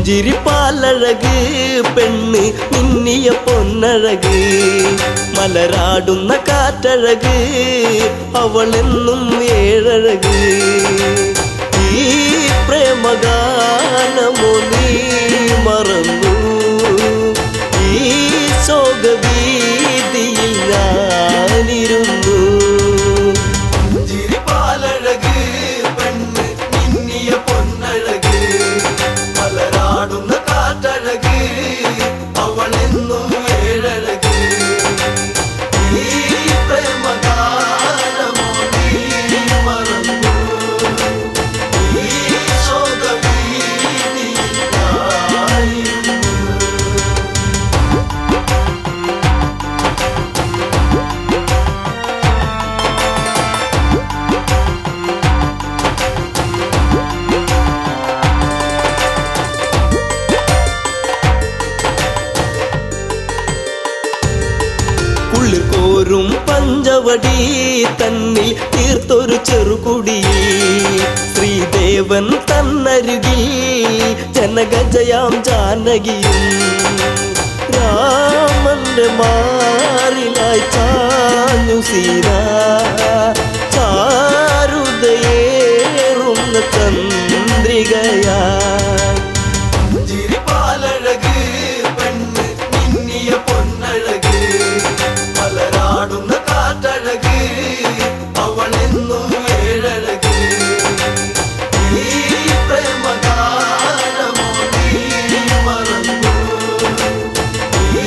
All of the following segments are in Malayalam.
പുഞ്ചിരിപ്പാലഴക് പെണ്ണ് മിന്നിയ പൊന്നഴക് മലരാടുന്ന കാറ്റഴക് അവളെന്നും ഏഴഴക് ഈ പ്രേമഗാനമോ നീ മറന്നു ഈ ശോകവീതിയിൽ ഞാനിരുന്നു പുഞ്ചിരിപ്പാലഴക് പെണ്ണ് മിന്നിയ പൊന്നഴക് മലരാടുന്ന കാറ്റഴക് അവളെന്നും ഏഴഴക് ഈ പ്രേമഗാനമോ നീ മറന്നു ഈ ശോകവീതിയിൽ ഞാനിരുന്നു കോരും പഞ്ചവടി തന്നിൽ തീർത്തൊരു ചെറുകുടി ശ്രീദേവൻ തന്നരുകിൽ ജനകജയാം ജാനകിയും രാമന്റെ മാറിലായി ചാഞ്ഞു സീത ചാരുതയേറുന്ന ചന്ദ്രികയായി പുഞ്ചിരിപ്പാലഴക് പെണ്ണ് മിന്നിയ പൊന്നഴക് മലരാടുന്ന കാറ്റഴക് അവളെന്നും ഏഴഴക് ഈ പ്രേമഗാനമോ നീ മറന്നു ഈ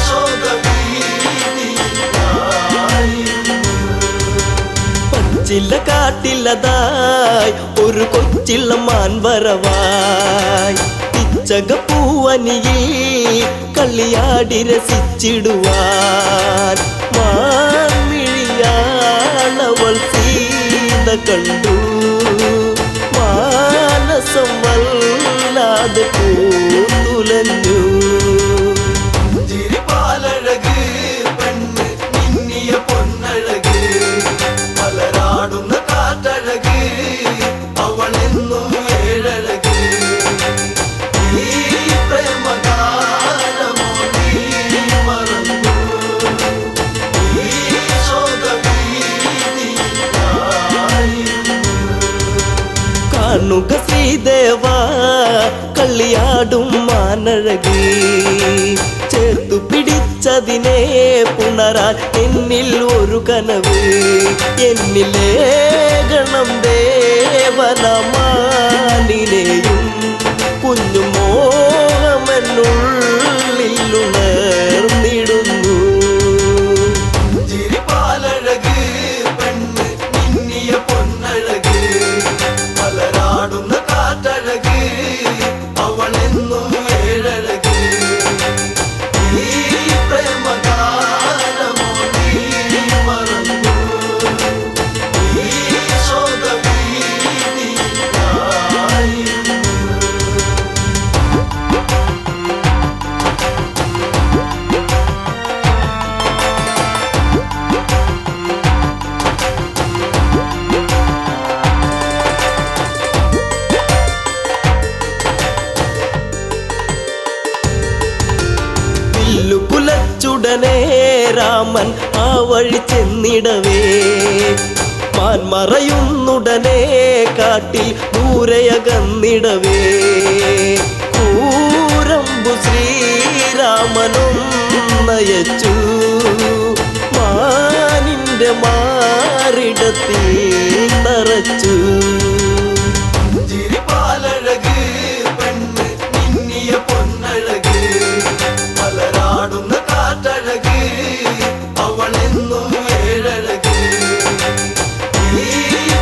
ശോകവീതിയിൽ ഞാനിരുന്നു പച്ചില കാട്ടിലതായി ഒരു കൊച്ചില്ല മാൻവരവായി ചകപ്പൂവനിയിൽ കളിയാടി രസിച്ചിടുവാൻ മാൻമിഴിയാണവൾ സീത കണ്ടു മാനസം വല്ലാതെ പൂത്തുലഞ്ഞു പുഞ്ചിരിപ്പാലഴക് പെണ്ണ് മിന്നിയ പൊന്നഴക് മലരാടുന്ന കാറ്റഴക് അവളെന്നും ഏഴഴക് ഈ പ്രേമഗാനമോ നീ മറന്നു ഈ ശോകവീതിയിൽ ഞാനിരുന്നു കാണുക ശ്രീദേവ കളിയാടും മാനഴക് ചേർത്തു പിടിച്ചതിനെ പുണരാൻ എന്നിൽ ഒരു കനവ് എന്നിലേ ഗണം ദേവനമാനിനെയും കുഞ്ഞു മോഹമെന്നുള്ളിലുണർന്നിടുന്നു പുഞ്ചിരിപ്പാലഴക് പെണ്ണ് മിന്നിയ പൊന്നഴക് മലരാടുന്ന കാറ്റഴക് അവളെന്നും ഏഴഴക് ഈ പ്രേമഗാനമോ നീ മറന്നു ഈ ശോകവീതിയിൽ ഞാനിരുന്നു കുലച്ചുടനെ രാമൻ ആ വഴി ചെന്നിടവേ മാൻമറയുന്നുടനെ കാട്ടിൽ ദൂരയകന്നിടവേ കൂരമ്പു ശ്രീരാമനും നയച്ചു മാനിന്റെ മാറിടത്തിൽ നിറച്ചു പുഞ്ചിരിപ്പാലഴക് പെണ്ണ് മിന്നിയ പൊന്നഴക് മലരാടുന്ന കാറ്റഴക് അവളെന്നും ഏഴഴക് ഈ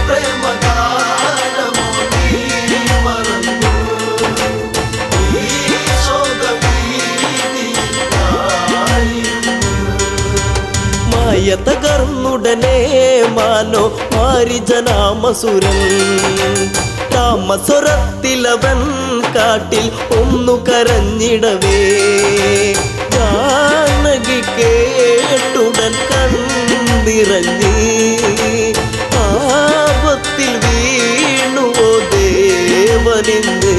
പ്രേമഗാനമോ നീ മറന്നു ഈ ശോകവീതിയിൽ ഞാനിരുന്നു മായ തകർന്നുടനെ മാനോ മാരിജനാമസുരൻ താമസ്വരത്തിലവൻ കാട്ടിൽ ഒന്നു കരഞ്ഞിടവേ ജാനകി കേട്ടുടൻ കണ്ണിറങ്ങി ആപത്തിൽ വീണുവോ ദേവനിന്ന്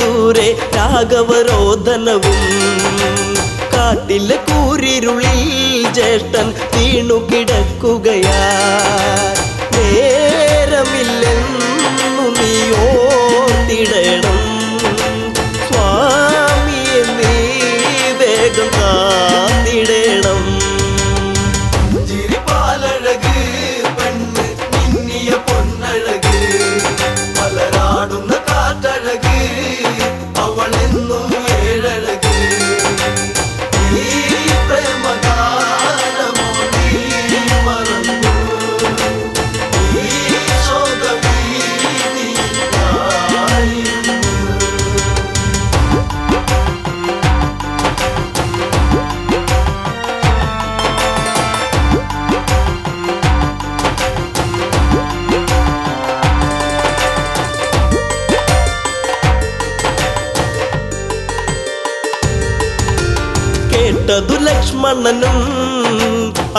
ദൂരെ രാഘവരോധനവും. കാട്ടിലെ കൂരിരുളിൽ ജ്യേഷ്ഠൻ വീണു കിടക്കുകയാ. നേരമില്ലെന്നു നീ ഓർത്തിടണം, സ്വാമിയെ നീ വേഗം കാത്തിടണം. ചിരിപ്പാലഴക് പെണ്ണ് മിന്നിയ പൊന്നഴക്, മലരാടുന്ന കാറ്റഴക്, അവളെന്നും ഏഴഴക്. ഈ പ്രേമഗാനമോ നീ മറന്നു, ഈ ശോകഭീതിയിലായിരുന്നു. കേട്ടതു ലക്ഷ്മണനും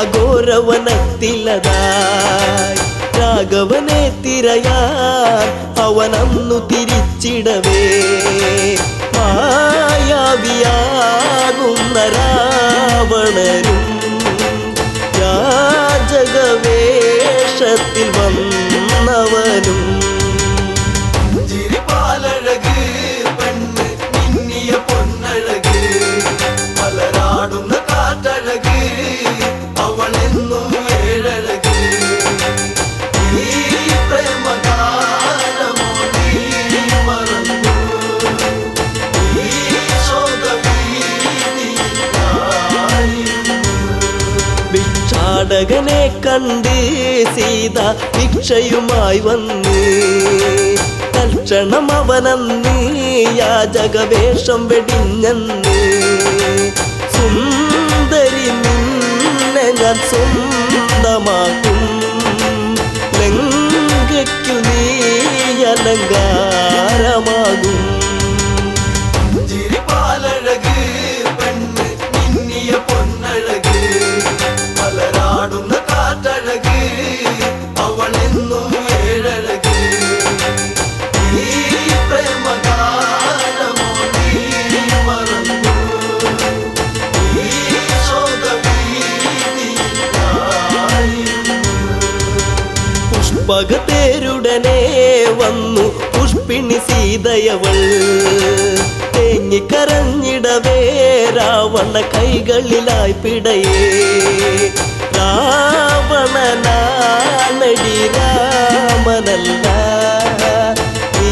അഘോരവനത്തിലതായി. രാഘവനെ തിരയാൻ അവനന്നു തിരിച്ചിടവേ, മായാവിയാകുന്ന രാവണനും യാചകവേഷത്തിൽ വന്നവനും. ചിരിപ്പാലഴക് പെണ്ണ് മിന്നിയ പൊന്നഴക്, മലരാടുന്ന കാറ്റഴക്, അവളെന്നും ഏഴഴക്. ഈ പ്രേമഗാനമോ നീ മറന്നു, ഈ ശോകഭീതിയിലായിരുന്നു. ഭിക്ഷാടകനെ കണ്ട് സീത ഭിക്ഷയുമായി വന്ന്. തൽക്ഷണം അവനന്ന് യാചകവേഷം വെടിഞ്ഞെന്ന്. സുന്ദരി നിന്നെ ഞാൻ സ്വന്തമാക്കും, ലങ്കയ്ക്കു നീ അലങ്കാരമാകും. ചിരിപ്പാലഴക് പെണ്ണ് മിന്നിയ പൊന്നഴക്, മലരാടുന്ന കാറ്റഴക്, അവളെന്നും ഏഴഴക്. ഈ പ്രേമഗാനമോ നീ മറന്നു, ഈ ശോകഭീതിയിലായിരുന്നു. പുഷ്പകത്തേരുടനെ വന്നു പുഷ്പിണി സീതയവൾ. തേങ്ങിക്കരഞ്ഞിടവേ രാവണ കൈകളിലായി പിടയേ. രാവണനാണടി രാമനല്ല, നീ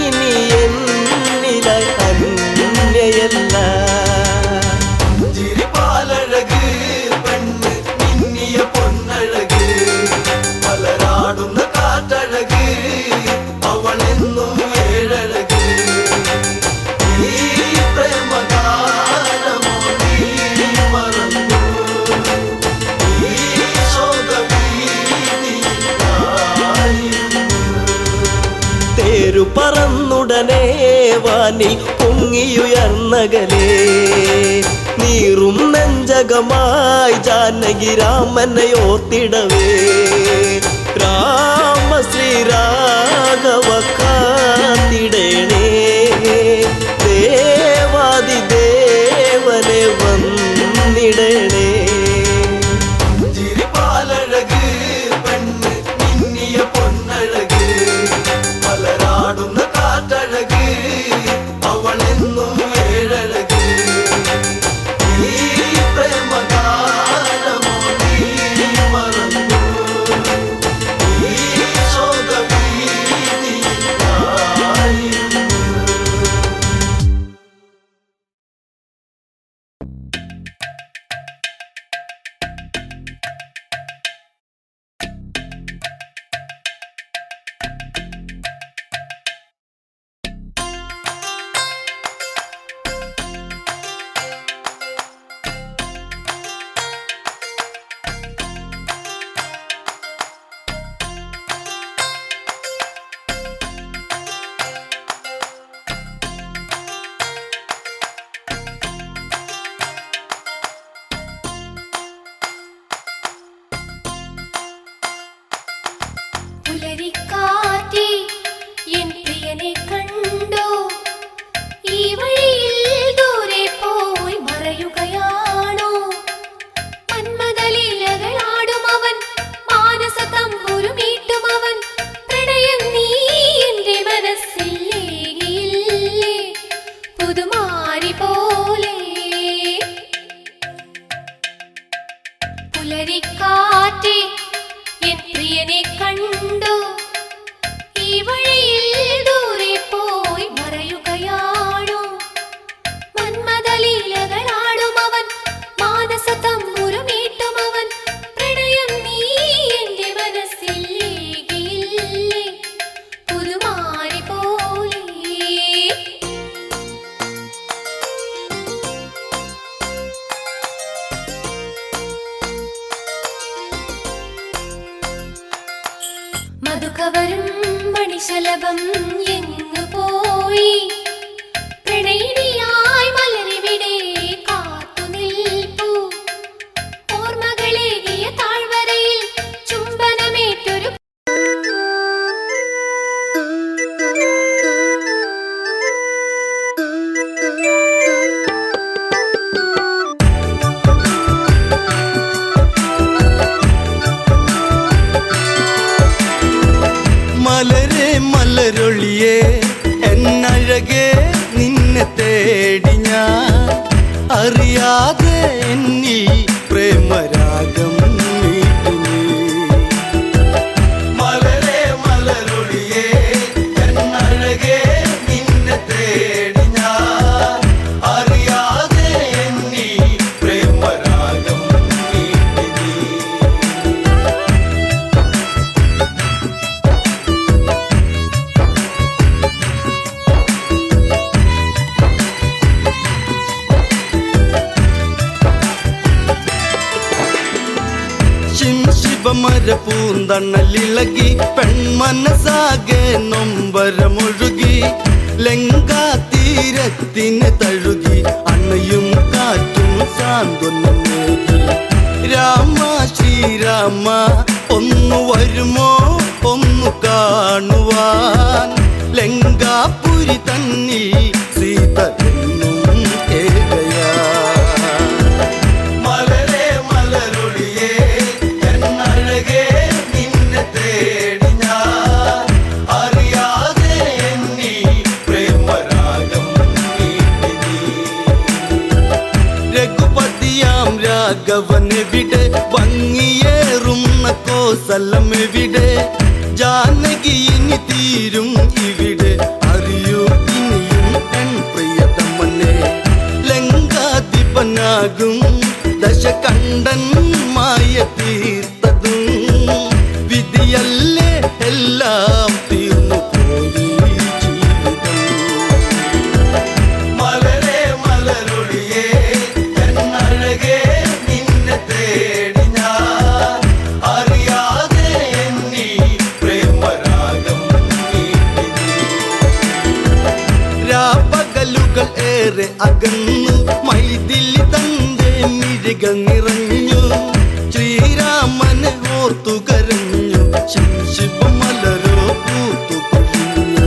ഇനി എന്നിലായി അന്യയല്ല. ചിരിപ്പാലഴക് പെണ്ണ് മിന്നിയ പൊന്നഴക്, മലരാടുന്ന കാറ്റഴക്, അവളെന്നും ഏഴഴക്. ഈ പ്രേമഗാനമോ നീ മറന്നു, ഈ ശോകഭീതിയിലായിരുന്നു. തേരു പറന്നുടനെ വാനിൽ പൊങ്ങിയുയർന്നകലേ. നീറും നെഞ്ചകമായി ജാനകി രാമനെ ഓർത്തിടവേ. രാമ ശ്രീരാഘവ കാത്തിടേണേ, ദേവാദിദേവനെ വന്നിടണേ. ചിരിപ്പാലഴക് പെണ്ണ് മിന്നിയ പൊന്നഴക്, മലരാടുന്ന കാറ്റഴക്, അവളെന്നും ഏഴഴക്. ഈ പ്രേമഗാനമോ നീ മറന്നു, ഈ ശോകഭീതിയിലായിരുന്നു. സുലഭം എങ്ങു പോയി പ്രണയിനിയായി മലരിവിടെ കാത്തു നിൽപ്പൂ ഓർമ്മകളേകിയ താഴ്വരയിൽ ചുംബനമേറ്റൊരു മലരെ മലരൊളിയേ എന്നഴകേ നിന്നെ തേടി ഞാൻ അറിയാതെ എന്നിൽ പ്രേമരാഗം മീട്ടി നീ. മലരെ മലരൊളിയേ എന്നഴകേ നിന്നെ തേടി ഞാൻ അറിയാതെ എന്നിൽ പ്രേമരാഗം മീട്ടി നീ. ശിവമര പൂന്തണലിളകി പെൺമനസാകെ നൊമ്പരമൊഴുകി ലങ്കാ തീരത്തിന് തഴുകി അണയും കാറ്റും സാന്ത്വനമേകി. രാമ ശ്രീരാമ ഒന്നു വരുമോ ഒന്നു കാണുവാൻ ലങ്കാപുരി തന്നിൽ സീത എന്നും ഏകയാ. മലരെ മലരൊളിയേ എന്നഴകേ നിന്നെ തേടി ഞാൻ അറിയാതെ എന്നിൽ പ്രേമരാഗം മീട്ടി നീ. രഘുപതിയാം രാഘവനെവിടെ ഭംഗിയേറുന്ന കോസലമെവിടെ ജാനകി ഇനി തീരും ഇവിടെ അറിയൂ ഇനിയും എൻ പ്രിയതമനെ ലങ്കാധിപനാകും ദശകണ്ഠൻ മായ തീർത്തതും വിധിയല്ലേ എല്ലാം തീർന്നു പോയി ജീവിതം. മലരെ മലരൊളിയേ എന്നഴകേ നിന്നെ തേടി ഞാൻ അറിയാതെ എന്നിൽ പ്രേമരാഗം മീട്ടി നീ. രാപ്പകലുകൾ ഏറെ അകന്നു മൈഥിലി തന്റെ മിഴികൾ നിറഞ്ഞു ശ്രീരാമനെ ഓർത്തു കരഞ്ഞു ശിവമലരോ പൂത്തു പൊഴിഞ്ഞു.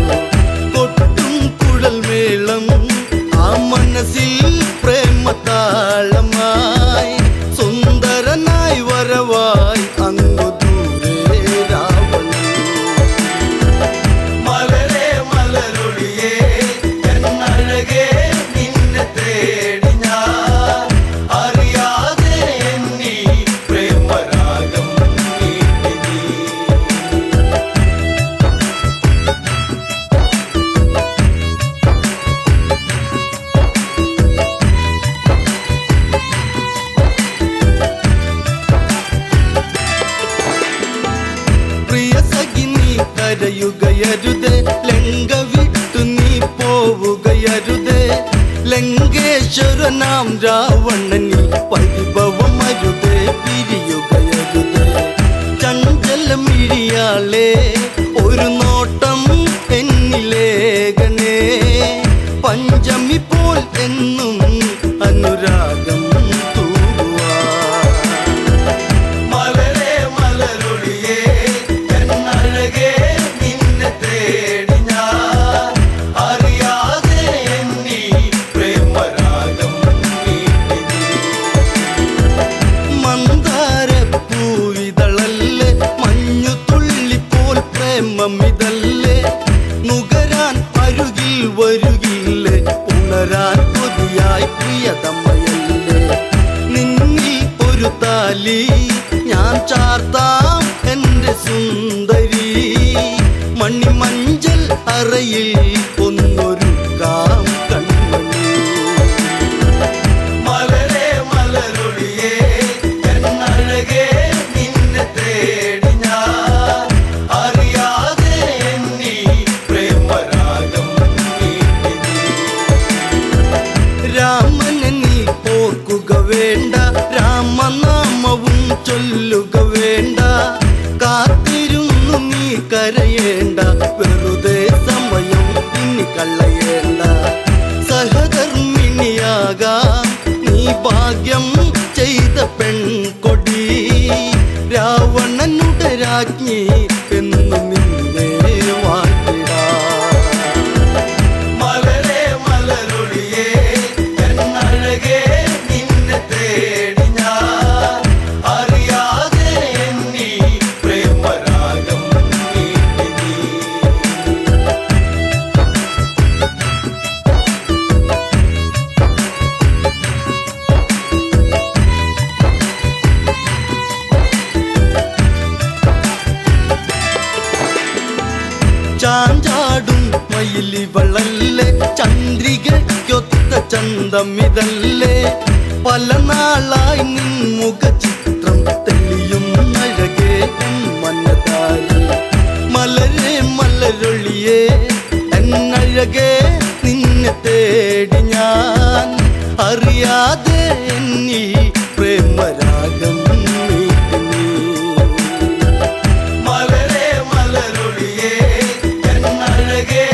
കൊട്ടും കുഴൽ മേളം ആ മനസ്സിൽ പ്രേമതാളമായി സുന്ദരനായി വരവായി അങ്ങു ദൂരെ രാവണൻ. മലരെ മലരൊളിയേ എന്നഴകേ നിന്നെ തേടി ഞാൻ അറിയാതെ എന്നിൽ പ്രേമരാഗം മീട്ടി നീ. പ്രിയ സഖി നീ കരയുകയരുതേ ലങ്ക വിട്ടു നീ പോവുകയരുതേ ലങ്കേശ്വരനാം രാവണനി പരിഭവമരുതേ പിരിയുകയരുതേ. ചഞ്ചലമിഴിയാളെ ഒരു നോട്ടം എന്നിലേകനേ പഞ്ചമി പോൽ എന്നും അനുരാഗം തൂവാൻ. മലരെ മലരൊളിയേ എന്നഴകേ നിന്നെ തേടി ഞാൻ അറിയാതെ എന്നിൽ പ്രേമരാഗം മീട്ടി നീ. മന്ദാരപ്പൂവിതളല്ലേ മഞ്ഞു തുള്ളിപ്പോൾ പ്രേമമിതല്ലേ നുകരാൻ അരുകിൽ വരുകില്ലേ ഉണരാൻ കൊതിയായി പ്രിയതമയല്ലേ നിന്നിൽ ഒരു താലി ഞാൻ ചാർത്താം എൻ്റെ സുന്ദരി മണിമഞ്ചൽ അറയിൽ ഒന്നൊരുക്കാം കൺമണി. മലരെ മലരൊളിയേ എന്നഴകേ നിന്നെ തേടി ഞാൻ അറിയാതെ എന്നിൽ പ്രേമരാഗം മീട്ടി നീ. രാമനെ നീ ഓർക്കുക വേണ്ട രാമനാമവും ചൊല്ലുക വേണ്ട കാത്തിരുന്നു നീ കരയേണ്ട വെറുതെ ചന്ദ്രികയ്ക്കൊത്ത ചന്തമിതല്ലേ പല നാളായി നിൻ മുഖചിത്രം തെളിയും അഴകേ മനതാരി മലരെ മലരൊളിയേ എന്നഴകേ നിന്നെ തേടി ഞാൻ അറിയാതെ എന്നീ പ്രേമരാഗം മലരെ മലരൊളിയേ എന്നഴകേ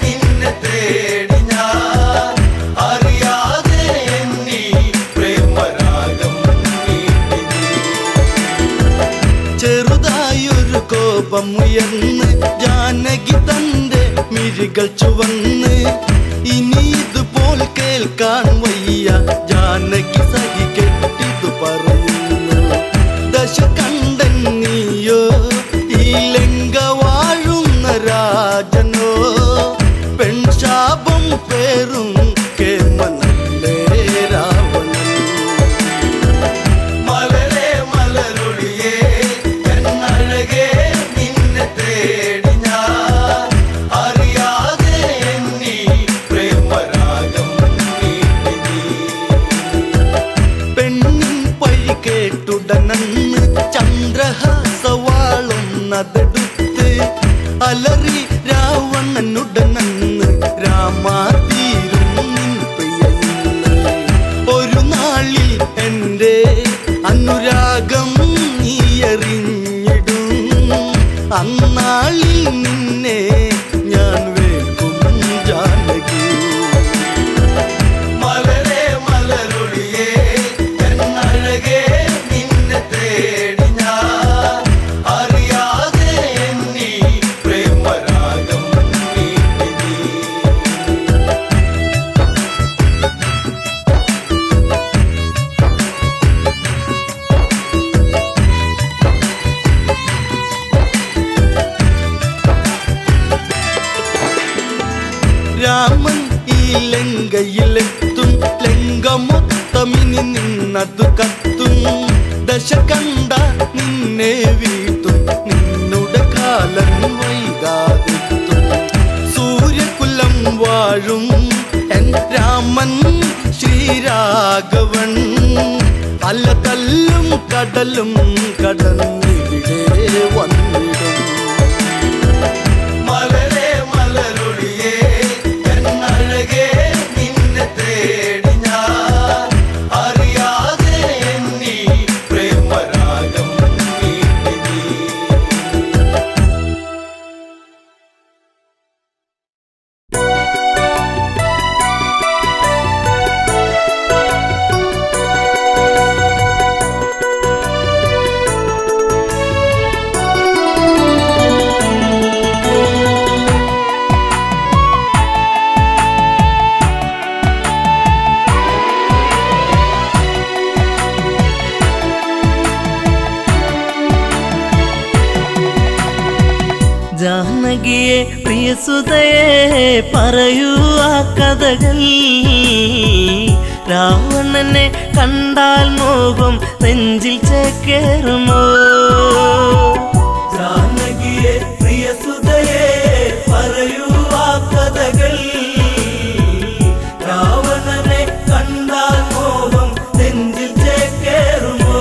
നിന്നെ തേടി ഞാൻ അറിയാതെ എന്നീ പ്രേമരാഗം ചെറുതായൊരു കോപമുയർന്ന് ജാനകി തന്റെ മിഴികൾ ചുവന്ന് ഇനി ഇതുപോൽ കേൾക്കാൻ വയ്യ ജാനകി സഹി കെട്ടിതു പറയുന്നു ദശ കണ്ടൻ നീയോ ഈ ലങ്ക വാഴുന്ന രാജനോ പെൺശാപം പേറും കേമനല്ലേ രാവണൻ മലരെ മലരൊളിയേ എന്നഴകേ നിന്നെ തേടി ഞാൻ അറിയാതെ എന്നീ പ്രേമരാഗം പെണ്ണിൻ പഴി കേട്ടുടനന്ന് ചന്ദ്രഹാസവാളും നതെടുത്ത് അലറി രാവണനുടനന്ന് രാമാതീരും നിൻ പ്രിയന്ന് ഒരു നാളിൽ എൻ്റെ അനുരാഗം നീ അറിഞ്ഞിടും അന്നാളിൽ നിന്നെ ഞാൻ വേൽക്കും ജാനകി മലരെ മലരൊളിയേ എന്നഴകേ നിന്നെ തേടി ഞാൻ അറിയാതെ എന്നീ പ്രേമരാഗം രാമൻ ഈ ലങ്കയിലെത്തും ലങ്ക മൊത്തമിനി നിന്നതു കത്തും ദശ കണ്ട നിന്നെ വീട്ടും നിന്നുടെ കാലം വൈകാതെത്തും സൂര്യകുലം വാഴും എൻ രാമൻ ശ്രീരാഘവൻ അല്ല തല്ലും കടലും കടന്നിവിടെ വന്നിടും മലരെ മലരൊളിയേ എന്നഴകേ നിന്നെ തേടി ഞാൻ അറിയാതെ എന്നീ പ്രേമരാഗം ജാനകിയെ പ്രിയസുതയെ പറയൂ ആ കഥകൾ രാവണനെ കണ്ടാൽ മോഹം നെഞ്ചിൽ ചേക്കേറുമോ ജാനകിയെ പ്രിയസുതയെ പറയൂ ആ കഥകൾ രാവണനെ കണ്ടാൽ മോഹം നെഞ്ചിൽ ചേക്കേറുമോ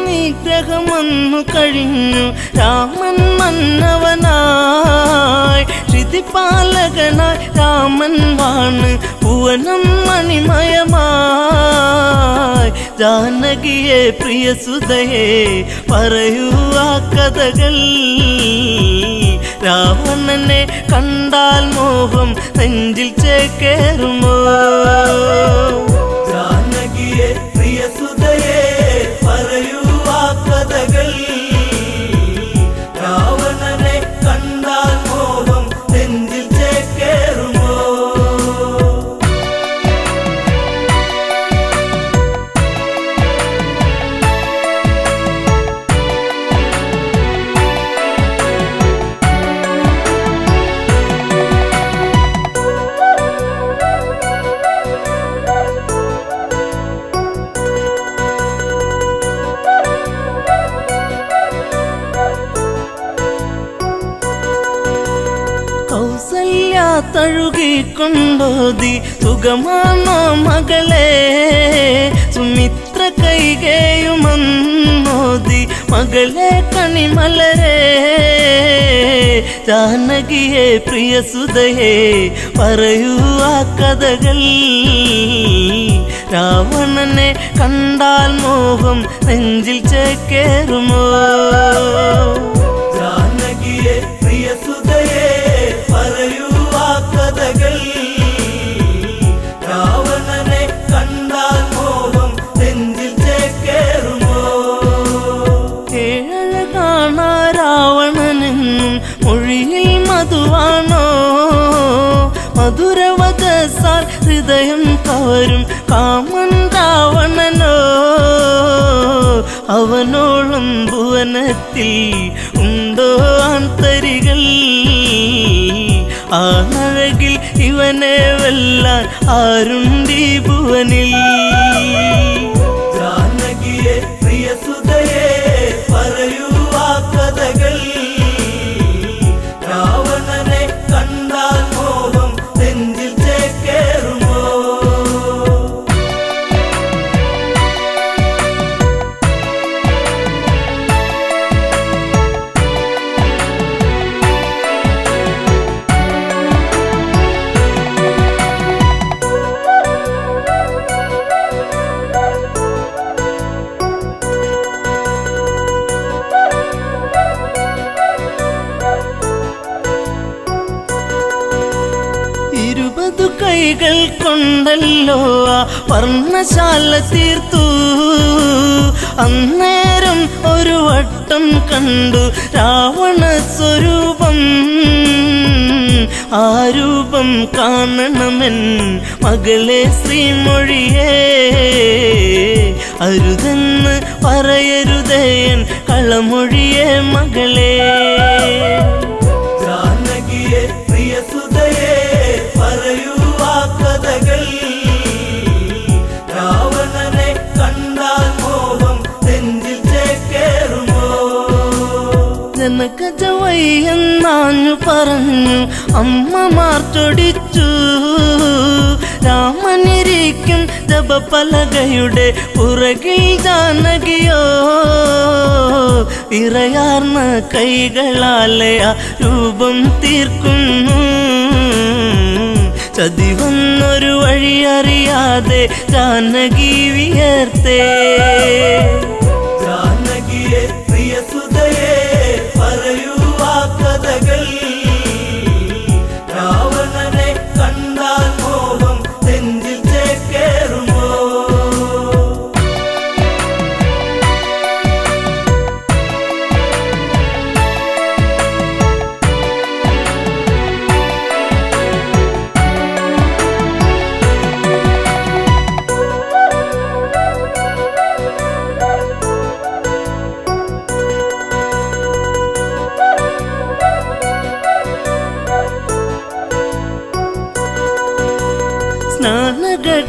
നിഗ്രഹമൊന്നു കഴിഞ്ഞു രാമൻ മന്നവനായി ശ്രുതിപാലകനായി രാമൻ വാണ് ഭുവനം മണിമയമായി ജാനകിയെ പ്രിയസുതയെ പറയൂ ആ കഥകൾ രാവണനെ കണ്ടാൽ മോഹം നെഞ്ചിൽ ചേക്കേറുമോ ജാനകിയെ പ്രിയസുതയെ പറയൂ ആ കഥകൾ രാവണനെ കണ്ടാൽ മോഹം നെഞ്ചിൽ ചേക്കേറുമോ തഴുകിക്കൊണ്ടോതി സുഖമാണോ മകളെ സുമിത്ര കൈകേയുമന്നോതി മകളെ കണിമലരെ ജാനകിയെ പ്രിയ സുതയെ പറയൂ ആ കഥകൾ രാവണനെ കണ്ടാൽ മോഹം നെഞ്ചിൽ ചേക്കേറുമോ ജാനകിയെ പ്രിയ സുതയെ പറയൂ ആ കഥകൾ രാവണനെ കണ്ടാൽ മോഹം നെഞ്ചിൽ ചേക്കേറുമോ ഏഴഴ കാണാ രാവണനെന്നും മൊഴിയിൽ മധുവാണോ മധുരവചസാൽ ഹൃദയം കവരും കാമൻ രാവണനോ അവനോളം ഭുവനത്തിൽ ഉണ്ടോ ആന്തരികൾ ആണഴകിൽ ഇവനെ വെല്ലാൻ ആരുണ്ടീ ഭുവനിൽ ജാനകിയെ പ്രിയ സുതയെ പറയൂ ആ കഥകൾ രാവണനെ കണ്ടാൽ മോഹം നെഞ്ചിൽ ചേക്കേറുമോ കൈകൾ കൊണ്ടല്ലോ ആ വർണ്ണശാല തീർത്തു അന്നേരം ഒരു വട്ടം കണ്ടു രാവണ സ്വരൂപം ആ രൂപം കാണണമെൻ മകളെ ശ്രീമൊഴിയേ അരുതെന്ന് പറയരുതേൻ കളമൊഴിയേ മകളെ ജാനകിയെ പ്രിയ സുതയെ പറയൂ ആ കഥകൾ രാവണനെ കണ്ടാൽ മോഹം നെഞ്ചിൽ ചേക്കേറുമോ ജനകജവയ്യെന്നാഞ്ഞു പറഞ്ഞു അമ്മമാർ ചൊടിച്ചു രാമനിരിക്കും ജപപലകയുടെ പുറകിൽ ജാനകിയോ വിറയാർന്ന കൈകളാലെ ആ രൂപം തീർക്കുന്നു ചതി വന്നൊരു വഴിയറിയാതെ ജാനകി വിയർത്തേ ജാനകിയെ പ്രിയ സുതയെ പറയൂ ആ കഥകൾ രാവണനെ കണ്ടാൽ മോഹം നെഞ്ചിൽ ചേക്കേറുമോ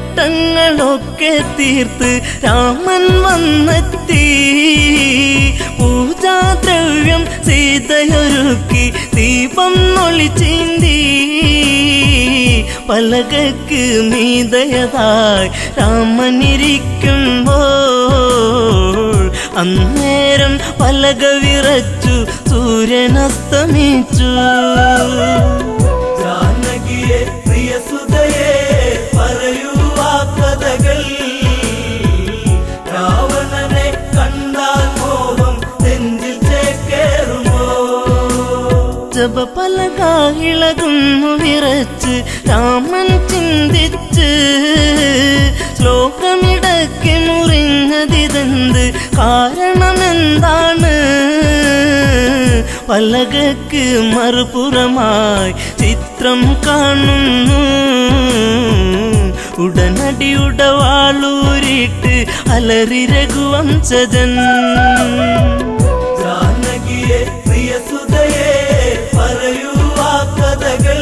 സ്നാനഘട്ടങ്ങളൊക്കെ തീർത്ത് രാമൻ വന്നെത്തി പൂജാദ്രവ്യം സീതയൊരുക്കി ദീപം ഒളിച്ചീന്തി പലകക്ക് മീതയതായി രാമനിരിക്കുമ്പോൾ അന്നേരം പലക വിറച്ചു സൂര്യനസ്തമിച്ചു ജാനകിയെ പ്രിയ സുതയെ പറയൂ ആ കഥകൾ രാവണനെ കണ്ടാൽ മോഹം നെഞ്ചിൽ ചേക്കേറുമോ ജപപലക ഇളകുന്നു വിറച്ച് രാമൻ ചിന്തിച്ച് ശ്ലോകമിടയ്ക്ക് മുറിഞ്ഞതിതെന്ത് കാരണമെന്താണ് പലകക്ക് മറുപുറമായി ചിത്രം കാണുന്നു ഉടനടി ഉടവാളൂരിട്ട് അലറി രഘുവംശജൻ ജാനകിയെ പ്രിയ സുതയെ പറയൂ ആ കഥകൾ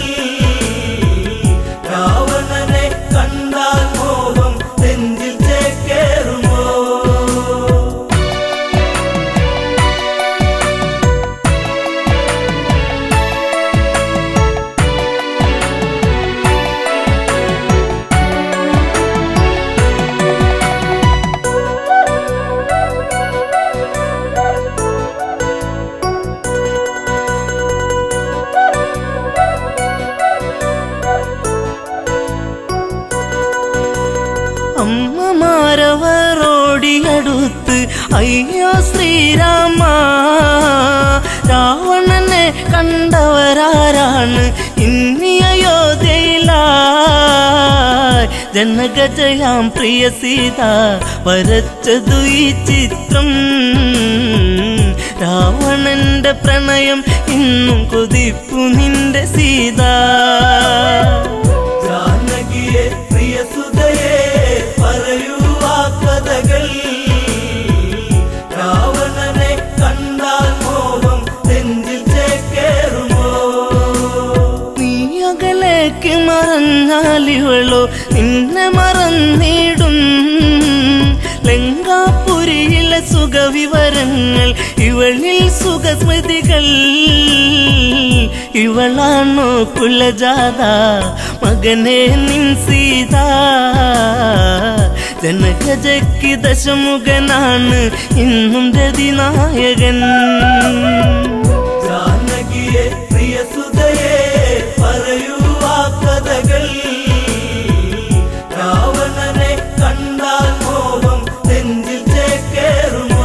രാവണനെ കണ്ടാൽ മോഹം നെഞ്ചിൽ ചേക്കേറുമോ അമ്മമാരവരോടിയടുത്ത് അയ്യോ ശ്രീരാമ, രാവണനെ കണ്ടവരാരാണ് ഇന്നി അയോധ്യയിലായി? ജനകജയാം പ്രിയ സീത വരച്ചതു ഈ ചിത്രം. രാവണന്റെ പ്രണയം ഇന്നും കൊതിപ്പു നിന്റെ സീത. ജാനകിയെ പ്രിയ സുതയെ പറയൂ ആ കഥകൾ. രാവണനെ കണ്ടാൽ മോഹം നെഞ്ചിൽ ചേക്കേറുമോ? നീ അകലേക്ക് മറഞ്ഞാലിവളോ നിന്നെ മറന്നിടും. ലങ്കാപുരിയിലെ സുഖവിവരങ്ങൾ ഇവളിൽ സുഖസ്മൃതികൾ. ഇവളാണോ കുലജാത മകനെ നിൻ സീത? ജനകജയ്ക്ക് ദശമുഖനാണ് ഇന്നും രതിനായകൻ. ജാനകിയെ പ്രിയ സുതയെ പറയൂ ആ കഥകൾ. രാവണനെ കണ്ടാൽ മോഹം നെഞ്ചിൽ ചേക്കേറുമോ?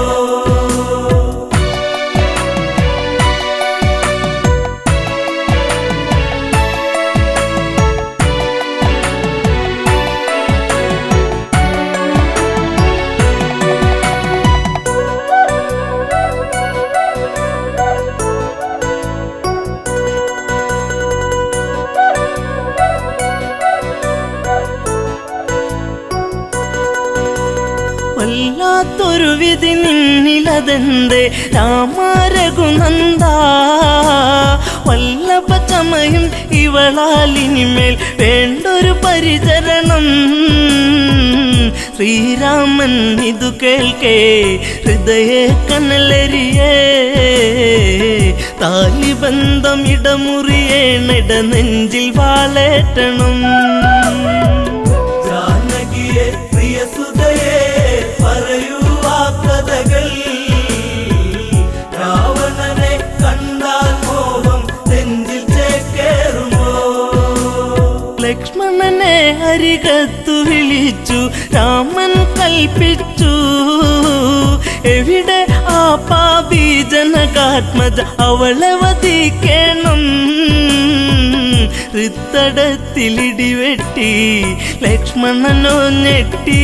വല്ലാത്തൊരു വിധി നിന്നിലതെന്തേ രാമരഘുനന്ദ? വല്ലഭ ചമയും ഇവളാലിനിമേൽ വേണ്ടൊരു പരിചരണം. ശ്രീരാമൻ ഇതു കേൾക്കേ ഹൃദയേ കനലരിയേ. താലിബന്ധം ഇടമുറിയേണിട നെഞ്ചിൽ വാളേറ്റണം. ജാനകിയെ പ്രിയ സുതയെ പറയൂ ആ കഥകൾ. രാവണനെ കണ്ടാൽ മോഹം നെഞ്ചിൽ ചേക്കേറുമോ? ലക്ഷ്മണനെ അരികത്തു വിളിച്ചു രാമൻ കൽപ്പിച്ചു. എവിടെ ആ പാപി ജനകാത്മജ, അവളെ വധിക്കണം. ഹൃത്തടത്തിലിടിവെട്ടി ലക്ഷ്മണനോ ഞെട്ടി.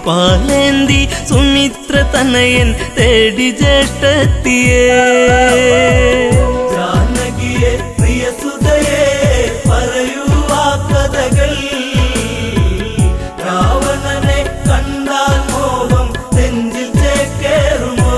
വാലേന്തി സുമിത്ര തനയൻ തേടി ജ്യേഷ്ഠത്തിയേ. ജാനകിയെ പ്രിയ സുതയെ പറയൂ ആ കഥകൾ. രാവണനെ കണ്ടാൽ മോഹം നെഞ്ചിൽ ചേക്കേറുമോ?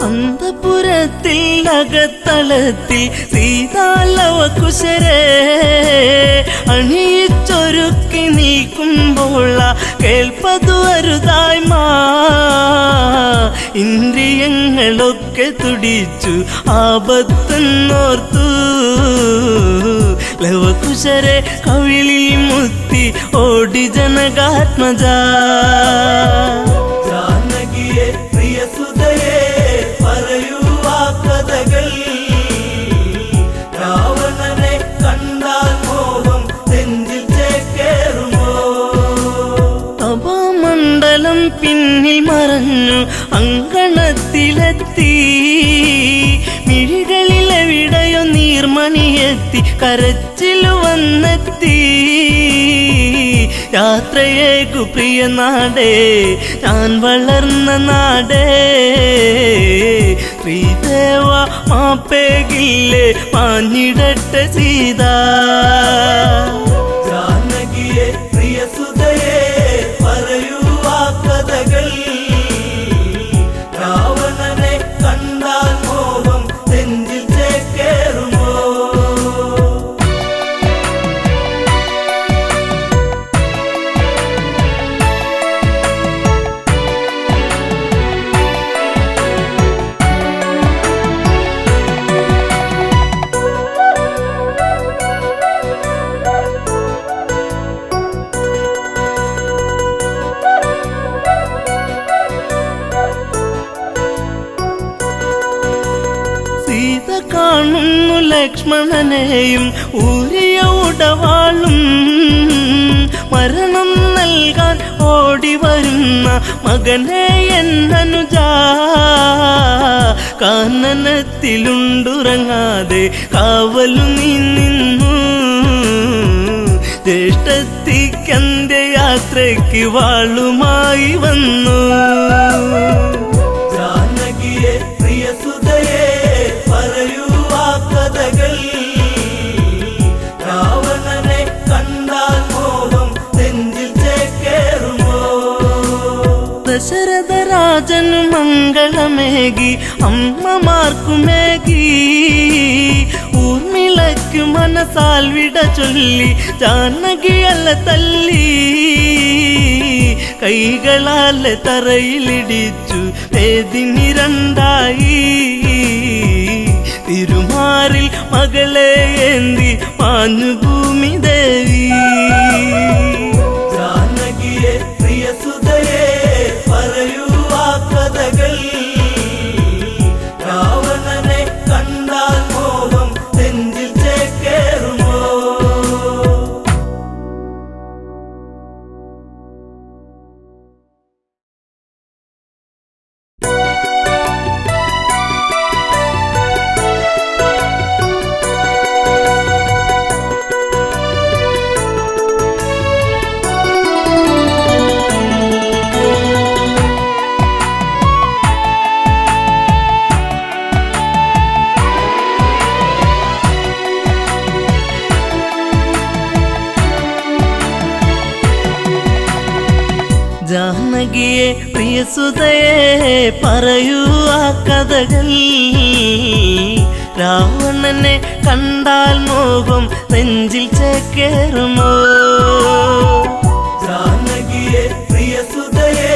അന്തപുരത്തിൽ അകത്തളത്തിൽ സീതാലവകുശരെ അണിയിച്ചൊരുക്കി നീക്കുമ്പോൾ കേൾപ്പതു അരുതായ്മ. ഇന്ദ്രിയങ്ങളൊക്കെ തുടിച്ചു ആപത്തെന്നോർത്തു. ലവകുശരെ കവിളിൽ മുത്തി ഓടി ജനകാത്മജ. ജാനകിയെ പ്രിയ സുതയെ പറയൂ ആ കഥകൾ. രാവണനെ കണ്ടാൽ മോഹം നെഞ്ചിൽ ചേക്കേറുമോ? തപോമണ്ഡലം പിന്നിൽ മറഞ്ഞു അങ്കണത്തിലെത്തി. മിഴികളിലെവിടെയോ നീർമണിയെത്തി കരച്ചിലു വന്നെത്തി. യാത്രയേക്കു പ്രിയ നാടേ ഞാൻ വളർന്ന നാടേ. ശ്രീദേവ മാപ്പേകില്ലേ മാഞ്ഞിടട്ടെ സീത. ജാനകിയെ പ്രിയ സുതയെ പറയൂ ആ കഥകൾ. രാവണനെ കണ്ടാൽ മോഹം നെഞ്ചിൽ ചേക്കേറുമോ? ലക്ഷ്മണനെയും ഊരിയ ഉടവാളും മരണം നൽകാൻ ഓടി വരുന്ന മകനെ എന്നനുജ കാനനത്തിലുണ്ടുറങ്ങാതെ കാവലു നീ നിന്നു ജ്യേഷ്ഠത്തിക്കന്റെ യാത്രയ്ക്ക് വാളുമായി വന്നു ജാനകിയെ പ്രിയസുതയെ പറയൂ ആ കഥകൾ രാവണനെ കണ്ടാൽ മോഹം നെഞ്ചിൽ ചേക്കേറുമോ ദശരഥ രാജനു മംഗളമേകി അമ്മമാർക്കുമേകി ഊർമിളയ്ക്കു മനസാൽ വിട ചൊല്ലി ജാനകിയല്ല തല്ലി കൈകളാലെ തറയിലിടിച്ചു വേദിനി രണ്ടായി തിരുമാറിൽ മകളെ ഏന്തി മാഞ്ഞു ഭൂമി ദേവി ജാനകിയെ പ്രിയസുതയെ പറയൂ ആ കഥകൾ രാവണനെ കണ്ടാൽ മോഹം നെഞ്ചിൽ ചേക്കേറുമോ ജാനകിയെ പ്രിയസുതയെ പറയൂ ആ കഥകൾ രാവണനെ കണ്ടാൽ മോഹം നെഞ്ചിൽ ചേക്കേറുമോ ജാനകിയെ പ്രിയസുതയെ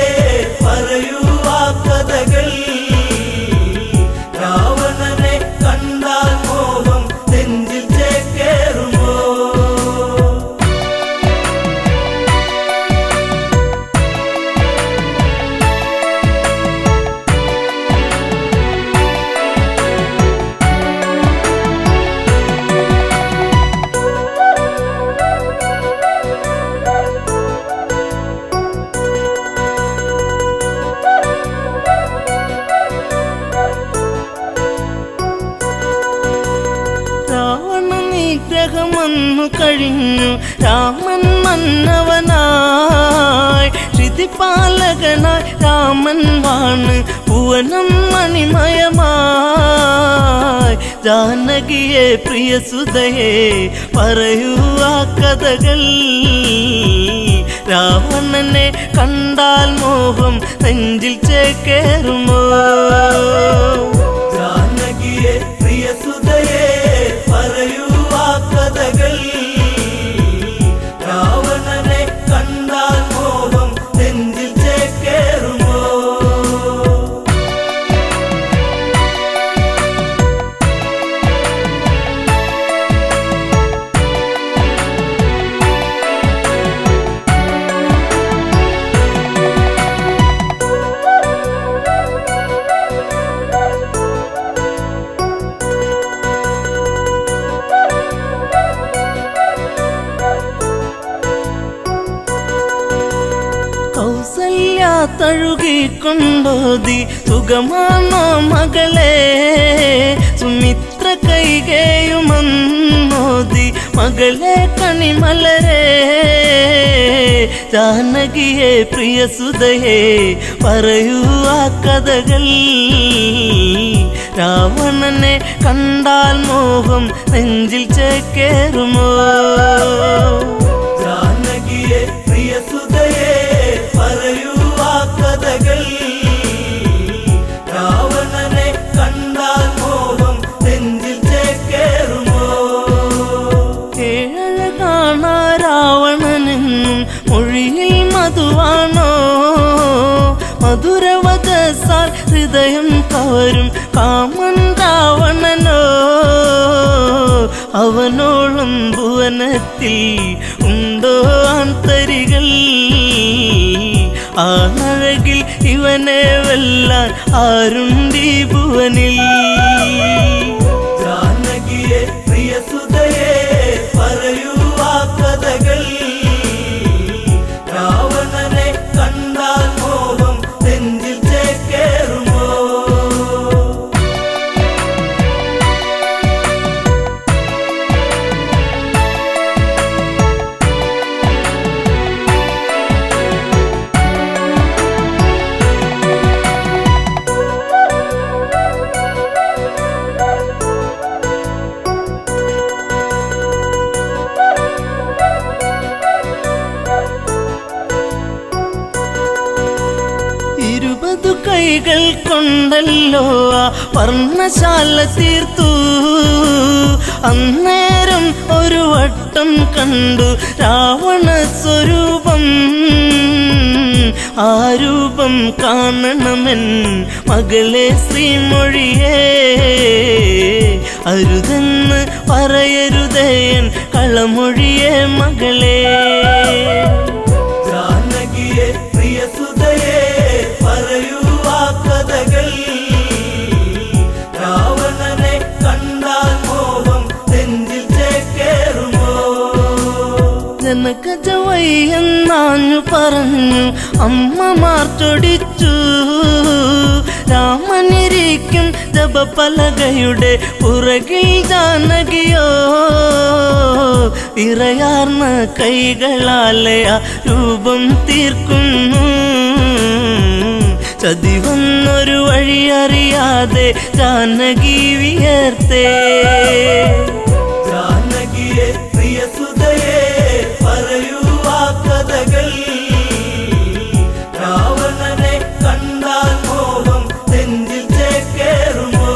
പറയൂ ആ കഥകൾ രാവണനെ കണ്ടാൽ മോഹം നെഞ്ചിൽ ചേക്കേറുമോ നിഗ്രഹമൊന്നു കഴിഞ്ഞു രാമൻ മന്നവനായി ശ്രുതിപാലകനായി രാമൻ വാണ് ഭുവനം മണിമയമായി ജാനകിയെ പ്രിയസുതയെ പറയൂ ആ കഥകൾ രാവണനെ കണ്ടാൽ മോഹം നെഞ്ചിൽ ചേക്കേറുമോ ജാനകിയെ പ്രിയസുതയെ പറയൂ ആ കഥകൾ രാവണനെ കണ്ടാൽ മോഹം നെഞ്ചിൽ ചേക്കേറുമോ തഴുകിക്കൊണ്ടോതി സുഖമാണോ മകളെ സുമിത്ര കൈകേയുമന്നോതി മകളെ കണിമലരെ ജാനകിയെ പ്രിയസുതയെ പറയൂ ആ കഥകൾ രാവണനെ കണ്ടാൽ മോഹം നെഞ്ചിൽ ചേക്കേറുമോ ജാനകിയെ പ്രിയസുതയെ പറയൂ ആ കഥകൾ രാവണനെ കണ്ടാൽ മോഹം നെഞ്ചിൽ ചേക്കേറുമോ ഏഴഴകാണാ രാവണനെന്നും മൊഴിയിൽ മധുവാണോ മധുരവദസാൽ ഹൃദയം കവരും കാമൻ രാവണനോ അവനോളം ഭുവനത്തിൽ ഉണ്ടോ ആന്തരികൾ ആണഴകിൽ ഇവനെ വെല്ലാൻ ആരുണ്ടീ ഭുവനിൽ ജാനകിയെ 20 കൈകൾ കൊണ്ടല്ലോ ആ പർണശാല തീർത്തു. അന്നേരം ഒരു വട്ടം കണ്ടു രാവണ സ്വരൂപം. ആ രൂപം കാണണമെൻ മകളെ ശ്രീമൊഴിയേ, അരുതെന്ന് പറയരുതേൻ കളമൊഴിയേ മകളെ. ജാനകിയെ പ്രിയസുതയെ പറയൂ ആ കഥകൾ. രാവണനെ കണ്ടാൽ മോഹം നെഞ്ചിൽ ചേക്കേറുമോ? ജനകജവയ്യെന്നാഞ്ഞു പറഞ്ഞു അമ്മമാർ ചൊടിച്ചു. രാമനിരിക്കും ജപപലകയുടെ പുറകിൽ ജാനകിയോ വിറയാർന്ന കൈകളാലെ ആ രൂപം തീർക്കുന്നു. ചതിവന്നൊരു വഴിയറിയാതെ ജാനകി വിയർത്തേ. ജാനകിയെ പ്രിയസുതയെ പറയൂ ആ കഥകൾ. രാവണനെ കണ്ടാൽ മോഹം നെഞ്ചിൽ ചേക്കേറുമോ?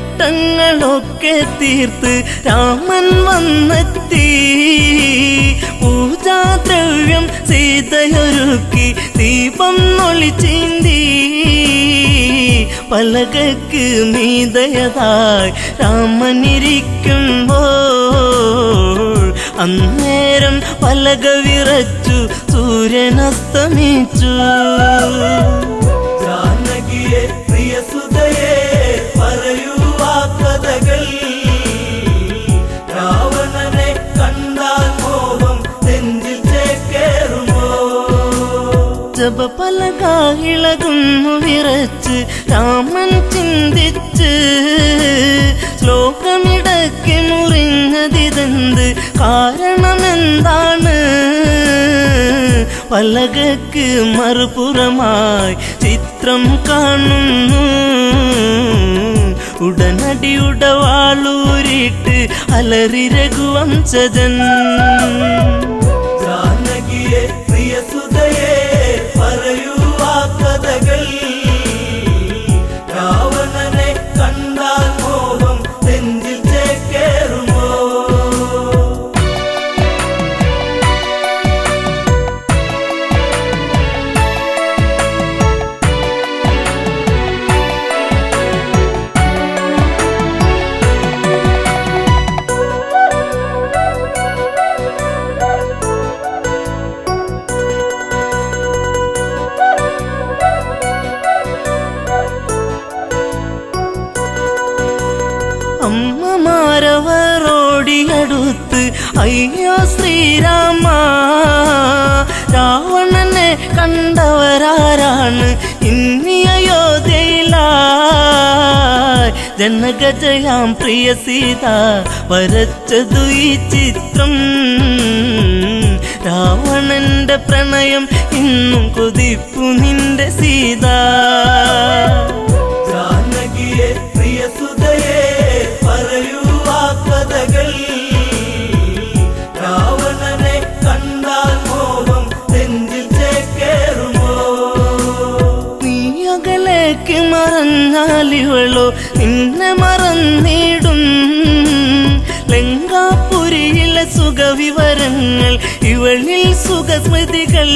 സ്നാനഘട്ടങ്ങളൊക്കെ തീർത്ത് രാമൻ വന്നെത്തി. പൂജാദ്രവ്യം സീതയൊരുക്കി ദീപം ഒളിച്ചീന്തി. പലകക്ക് മീതയതായി രാമനിരിക്കുമ്പോൾ അന്നേരം പലക വിറച്ചു സൂര്യനസ്തമിച്ചു. ജാനകിയെ പ്രിയസുതയെ പറയൂ ആ കഥകൾ. രാവണനെ കണ്ടാൽ മോഹം നെഞ്ചിൽ ചേക്കേറുമോ? ജപപലക ഇളകുന്നു വിറച്ച് രാമൻ ചിന്തിച്ച്. ശ്ലോകമിടയ്ക്ക് മുറിഞ്ഞതിതെന്ത് കാരണമെന്താണ്? പലകക്ക് മറുപുറമായി ചിത്രം കാണുന്നു. ഉടനടി ഉടവാളൂരിട്ട് അലറി രഘുവംശജൻ. ജാനകിയെ പ്രിയസുതയെ പറയൂ ആ കഥകൾ. രാവണനെ കണ്ടാൽ മോഹം നെഞ്ചിൽ ചേക്കേറുമോ? അമ്മമാരവരോടിയടുത്ത് അയ്യോ ശ്രീരാമ, രാവണനെ കണ്ടവരാരാണ് ഇന്നി അയോധ്യയിലായി? ജനകജയാം പ്രിയ സീത വരച്ചതു ഈ ചിത്രം. രാവണന്റെ പ്രണയം ഇന്നും കൊതിപ്പു നിന്റെ സീത. ജാനകിയെ പ്രിയസുതയെ പറയൂ ആ കഥകൾ. രാവണനെ കണ്ടാൽ മോഹം നെഞ്ചിൽ ചേക്കേറുമോ? നീ അകലേക്ക് മറഞ്ഞാലിവളോ നിന്നെ മറന്നിടും. ലങ്കാപുരിയിലെ സുഖവിവരങ്ങൾ ഇവളിൽ സുഖസ്മൃതികൾ.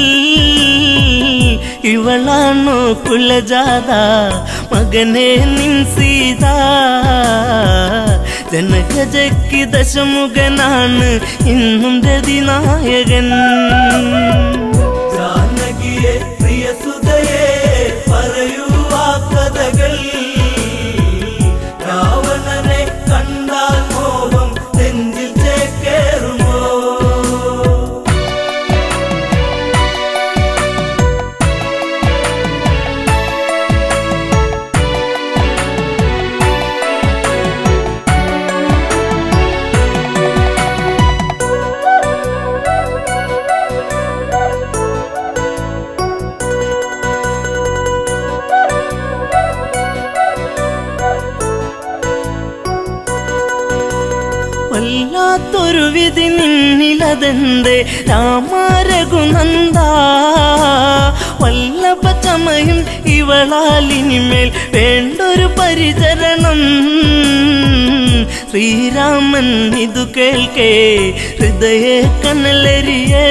ഇവളാണോ കുലജാത മകനെ നിൻ സീത? ജനകജയ്ക്ക് ദശമുഖനാണ് ഇന്നും രതിനായകൻ. ജാനകിയെ പ്രിയസുതയെ പറയൂ ആ കഥകൾ. രാവണനെ കണ്ടാൽ മോഹം നെഞ്ചിൽ ചേക്കേറുമോ? ഇങ്ങത്തൊരു വിധി നിന്നിലതെന്തേ രാമരഘുനന്ദ വല്ലഭ ചമയും ഇവളാലിനിമേൽ വേണ്ടൊരു പരിചരണം ശ്രീരാമൻ ഇതു കേൾക്കേ ഹൃദയ കനലരിയേ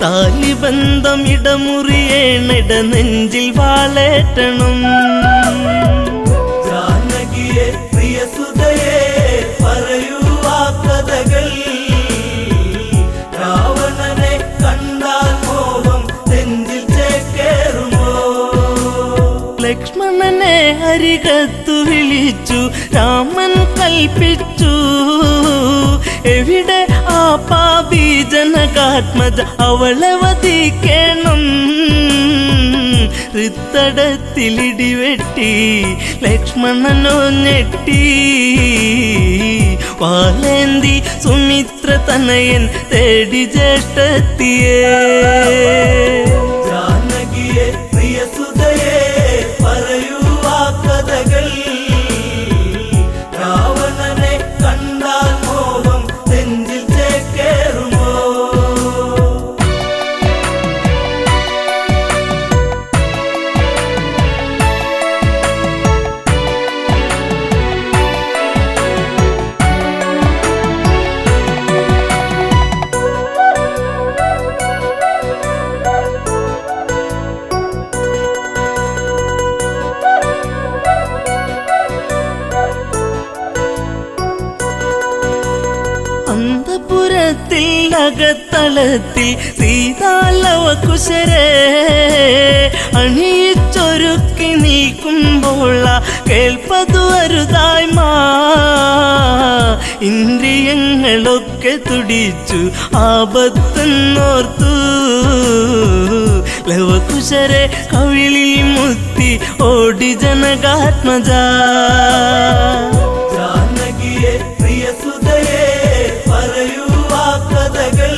താലിബന്ധം ഇടമുറിയേണിട നെഞ്ചിൽ വാളേറ്റണം ജാനകിയെ പ്രിയസുതയെ പറയൂ ആ കഥകൾ രാവണനെ കണ്ടാൽ മോഹം നെഞ്ചിൽ ചേക്കേറുമോ ലക്ഷ്മണനെ അരികത്തു വിളിച്ചു രാമൻ കൽപ്പിച്ചു എവിടെ ആ പാപി ജനകാത്മജ അവളെ വധിക്കണം ഹൃത്തടത്തിലിടിവെട്ടി ലക്ഷ്മണനോ ഞെട്ടി വാലേന്തി സുമിത്ര തനയൻ തേടി ജ്യേഷ്ഠത്തിയേ ജാനകിയെ പ്രിയസുതയെ പറയൂ ആ കഥകൾ രാവണനെ കണ്ടാൽ മോഹം നെഞ്ചിൽ ചേക്കേറുമോ അന്തപുരത്തിൽ അകത്തളത്തിൽ സീതാലവകുശരെ അണിയിച്ചൊരുക്കി നീക്കുമ്പോൾ കേൾപ്പതു അരുതായ്മ ഇന്ദ്രിയങ്ങളൊക്കെ തുടിച്ചു ആപത്തെന്നോർത്തു ലവകുശരെ കവിളിൽ മുത്തി ഓടി ജനകാത്മജ ജാനകിയെ പ്രിയസുതയെ പറയൂ ആ കഥകൾ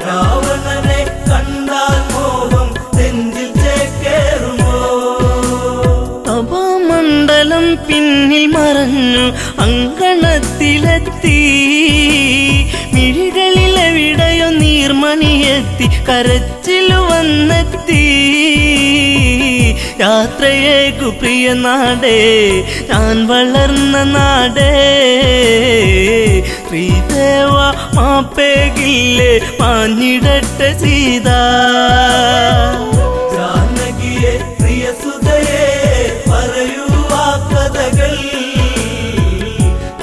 രാവണനെ കണ്ടാൽ മോഹം നെഞ്ചിൽ ചേക്കേറുമോ തപോമണ്ഡലം പിന്നിൽ മറഞ്ഞു അങ്കണത്തിലെത്തി മിഴികളിലെവിടെയോ നീർമണിയെത്തി കരച്ചിലു വന്നെത്തി യാത്രയേക്കു പ്രിയ നാടേ ഞാൻ വളർന്ന നാടേ ശ്രീദേവ മാപ്പേകില്ലേ മാഞ്ഞിടട്ടെ സീത ജാനകിയെ പ്രിയസുതയെ പറയൂ ആ കഥകൾ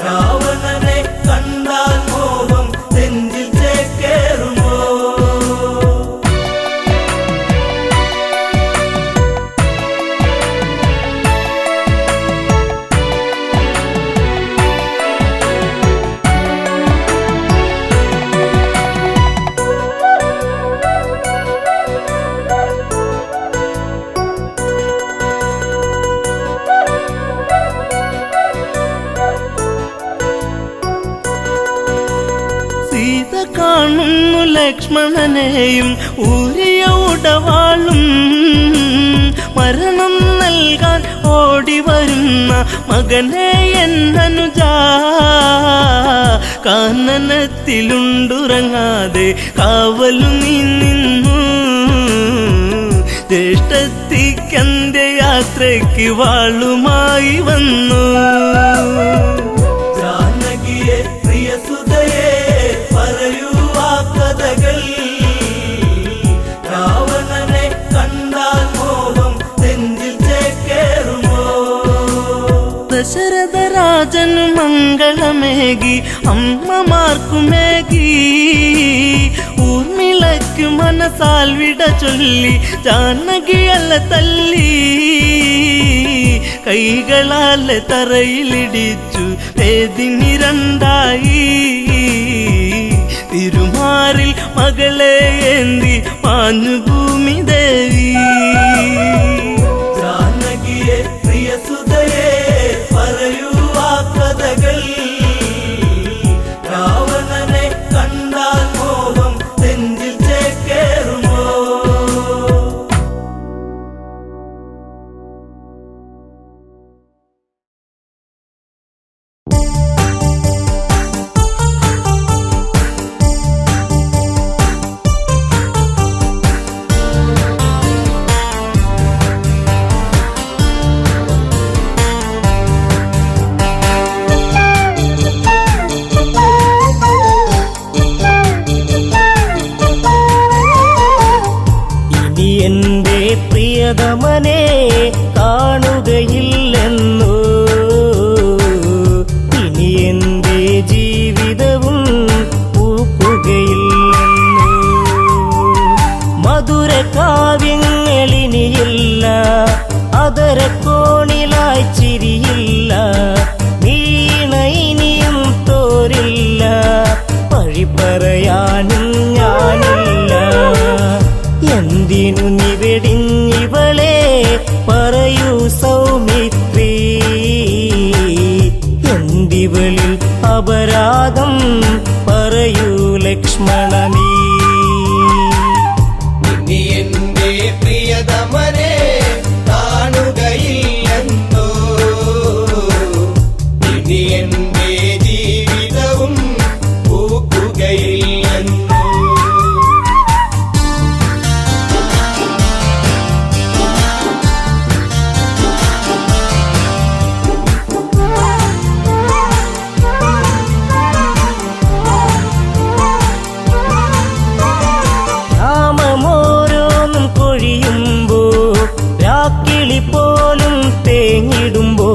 രാവണനെ കണ്ടാൽ മോഹം നെഞ്ചിൽ ചേക്കേറുമോ സീത കാണുന്നു ലക്ഷ്മണനെയും ഊരിയ ഉടവാളും മരണം നൽകാൻ ഓടി വരുന്ന മകനെ എന്നനുജ കാനനത്തിലുണ്ടുറങ്ങാതെ കാവലു നീ നിന്നു ജ്യേഷ്ഠത്തിക്കന്റെ യാത്രയ്ക്ക് വാളുമായി വന്നു ജാനകിയെ പ്രിയസുതയെ പറയൂ ആ കഥകൾ രാവണനെ കണ്ടാൽ മോഹം നെഞ്ചിൽ ചേക്കേറുമോ ദശരഥ രാജനു മംഗളമേകി അമ്മമാർക്കുമേകി ഊർമിളയ്ക്കു മനസാൽ വിട ചൊല്ലി ജാനകിയല്ല തല്ലി കൈകളാൽ തറയിലിടിച്ചു വേദിനി രണ്ടായി തിരുമാറിൽ മകളെ ഏന്തി മാഞ്ഞു ഭൂമി ദേവി ജാനകിയെ പ്രിയസുതയെ പറയൂ ആ കഥകൾ രാവണനെ കണ്ടാൽ മോഹം നെഞ്ചിൽ ചേക്കേറുമോ പ്രിയതമനെ കാണുകയില്ലെന്നോ ഇനി എൻ്റെ ജീവിതവും പൂക്കുകയില്ലെന്നോ മധുര കാവ്യങ്ങളിനിയില്ല അതരക്കോണിലായി ചിരിയില്ല വീണ ഇനിയും തോരില്ല പഴി പറയാനും ഞാനില്ല എന്തിനു നീ വെടിഞ്ഞിവളെ പറയൂ സൗമിത്രി എന്തിവളിൽ അപരാധം പറയൂ ലക്ഷ്മണനീ ഇനി എന്റെ പ്രിയതമനെ കാണുകയില്ലെന്നോ ഇനി എന്റെ ജീവിതവും പൂക്കുകയില്ലെന്നോ നാമമോരോന്നും കൊഴിയുമ്പോ രാക്കിളി പോലും തേങ്ങിടുമ്പോ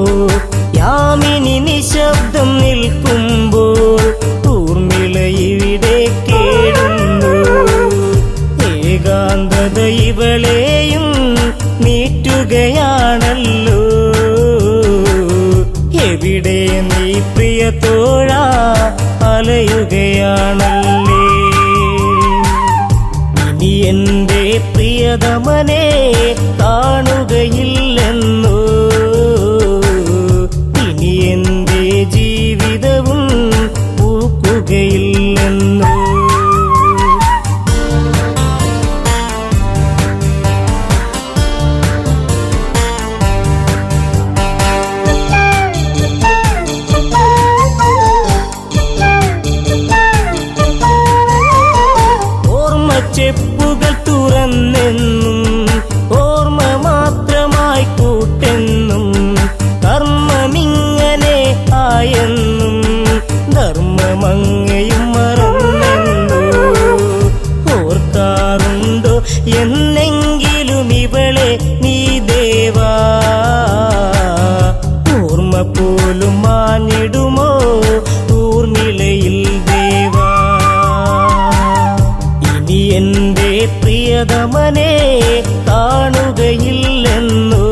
യാമിനി നിശബ്ദം നിൽക്കുമ്പോൾ ഊർമിള ഇവിടെ കേടുന്നു ഏകാന്തത ഇവളെയും നീറ്റുകയാണല്ലോ എവിടെ നീ പ്രിയതോഴ അലയുകയാണല്ലേ ഇനി എൻ്റെ പ്രിയതമനെ കാണുകയില്ലെന്നോ ഇനി എൻ്റെ ജീവിതവും പൂക്കുകയില്ലെന്നോ ചെപ്പുകൾ തുറന്നെന്നും ഓർമ്മ മാത്രമായി കൂട്ടെന്നും കർമ്മമിങ്ങനെ ആയെന്നും ധർമ്മമങ്ങയും മറന്നെന്നു ഓർക്കാറുണ്ടോ എന്നെങ്കിലും ഇവളെ നീ ദേവാ ഓർമ്മ പോലും മാഞ്ഞിടുമോ ഊർമിളയിൽ ദേവാ ഇനി എൻ്റെ പ്രിയതമനെ കാണുകയില്ലെന്നോ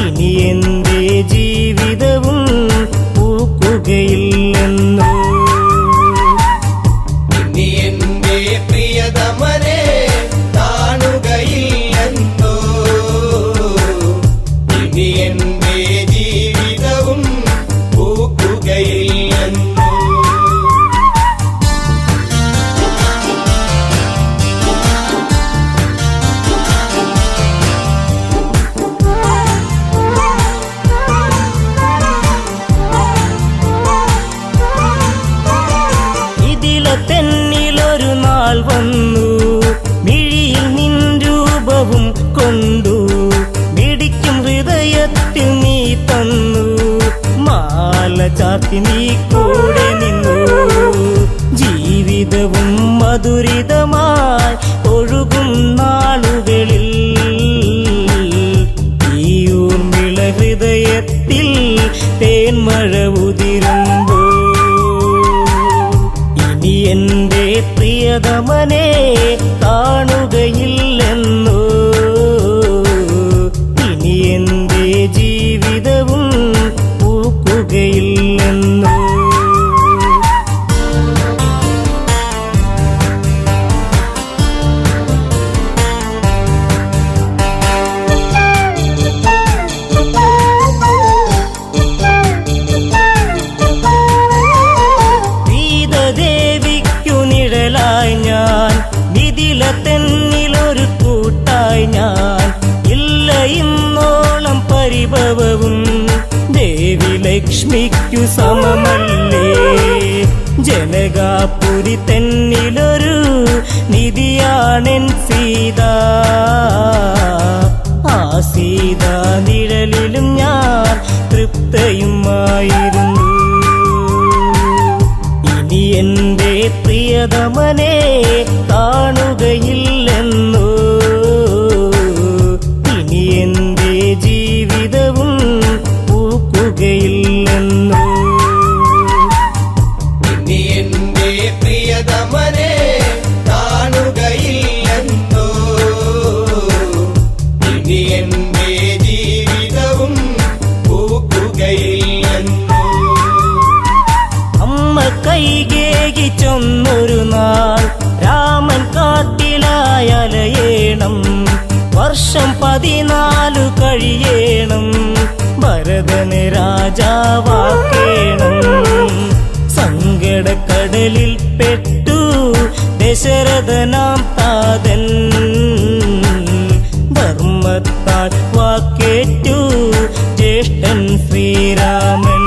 ഇനി എൻ്റെ ജീവിതവും പൂക്കുകയില്ലെന്നോ ഇനി എന്റെ പ്രിയതമനെ കാണുകയില്ലെന്നോ ഇനി എന്റെ ജീവിതവും പൂക്കുകയില്ലെന്നോ തെന്നിലൊരു നാൾ വന്നു മിഴിയിൽ നിൻ രൂപവും കൊണ്ടു മിടിക്കും ഹൃദയത്തിൽ നീ തന്നു മാല ചാർത്തി നീ കൂടെ നിന്നു ജീവിതവും മധുരിതമായി ഒഴുകും നാളുകളിൽ ഈ ഊർമിള ഹൃദയത്തിൽ തേന്മഴ ഉതിരുമ്പോ ഇനി എൻ്റെ പ്രിയതമനെ കാണുകയില്ലെന്നോ ഇനി എൻ്റെ ജീവിതവും പൂക്കുകയില്ലെന്നോ ഞാൻ വിതില തെന്നിലൊരു കൂട്ടായി ഞാൻ ഇല്ല ഇന്നോളം പരിഭവവും ദേവി ലക്ഷ്മിക്കു സമമല്ലേ ജനകാപുരി തെന്നിലൊരു നിധിയാണെൻ സീത ആ സീത നിഴലിലും ഞാൻ തൃപ്തയുമായിരുന്നു ഇനി എൻ്റെ പ്രിയതമനെ കാണുകയില്ലെന്നോ വർഷം 14 കഴിയേണം ഭരതനെ രാജാവാക്കേണം സങ്കടക്കടലിൽ പെട്ടു ദശരഥനാം താതൻ ധർമ്മത്താൽ വാക്കേറ്റു ജ്യേഷ്ഠൻ ശ്രീരാമൻ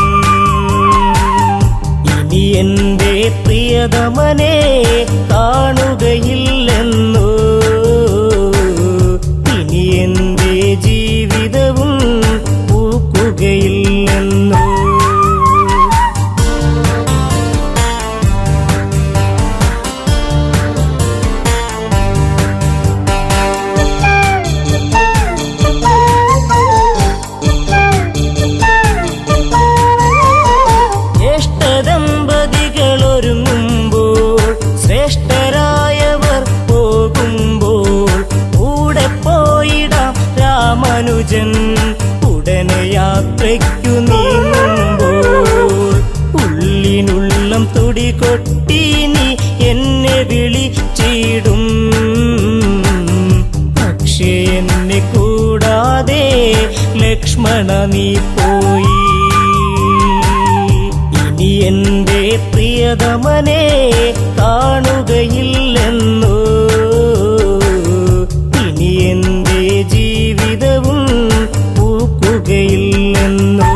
ഇനി എന്റെ പ്രിയതമനെ കാണുകയില്ലെന്നോ ഇനി എന്റെ ജീവിതവും പൂക്കുകയില്ലെന്നോ ശ്രേഷ്ഠരായവർ പോകുമ്പോൾ കൂടെ പോയിടാം രാമാനുജൻ ഉടനെ യാത്രയ്ക്കു നീങ്ങുമ്പോൾ ഉള്ളിനുള്ളം തുടി കൊട്ടി നീ എന്നെ വിളിച്ചിടും പക്ഷേ എന്നെ കൂടാതെ ലക്ഷ്മണ നീ പോയി ഇനി എന്റെ പ്രിയതമനെ കാണുകയില്ലെന്നോ ഇനി എന്റെ ജീവിതവും പൂക്കുകയില്ലെന്നോ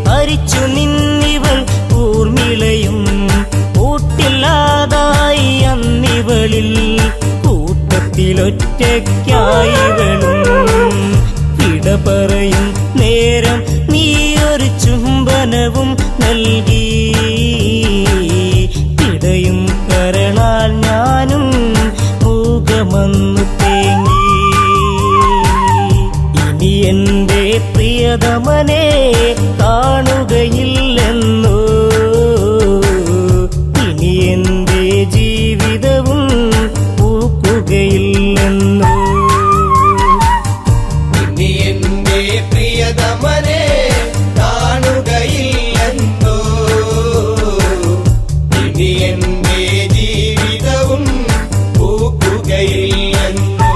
ഹരിച്ചു നിന്നിവൾ ഊർമിളയും കൂട്ടില്ലാതായി അന്നിവളിൽ കൂട്ടത്തിലൊറ്റയ്ക്കായിവളും വിട പറയും നേരം നീയൊരു ചുംബനവും നൽകി പിടയും കരളാൽ ഞാനും മൂകമന്നു തേങ്ങി ഇനി എന്റെ പ്രിയതമനെ കാണുകയില്ലെന്നോ ഇനി എന്റെ ജീവിതവും പൂക്കുകയില്ലെന്നോ ഇനി എന്റെ പ്രിയതമനെ കാണുകയില്ലെന്നോ ഇനി എന്റെ ജീവിതവും പൂക്കുകയില്ലെന്നോ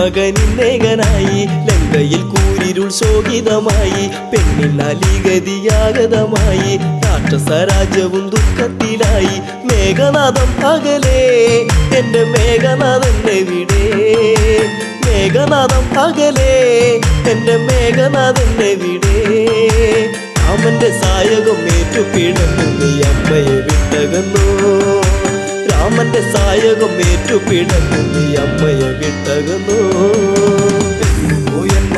മകനിന്നേകനായി ലങ്കയിൽ കൂരിരുൾ ശോകിതമായി പെണ്ണിനാലിഗതിയാഗതമായി രാക്ഷസരാജ്യവും ദുഃഖത്തിലായി മേഘനാഥം അകലേ എന്റെ മേഘനാഥൻ എവിടെ മേഘനാഥം അകലേ എന്റെ മേഘനാഥൻ എവിടെ രാമന്റെ സായകം ഏറ്റുപിടന്നു നീ അമ്മയെ വിട്ടകന്നു രാമന്റെ സായകം ഏറ്റുപിടന്നു നീ അമ്മയെ വിട്ടകന്നു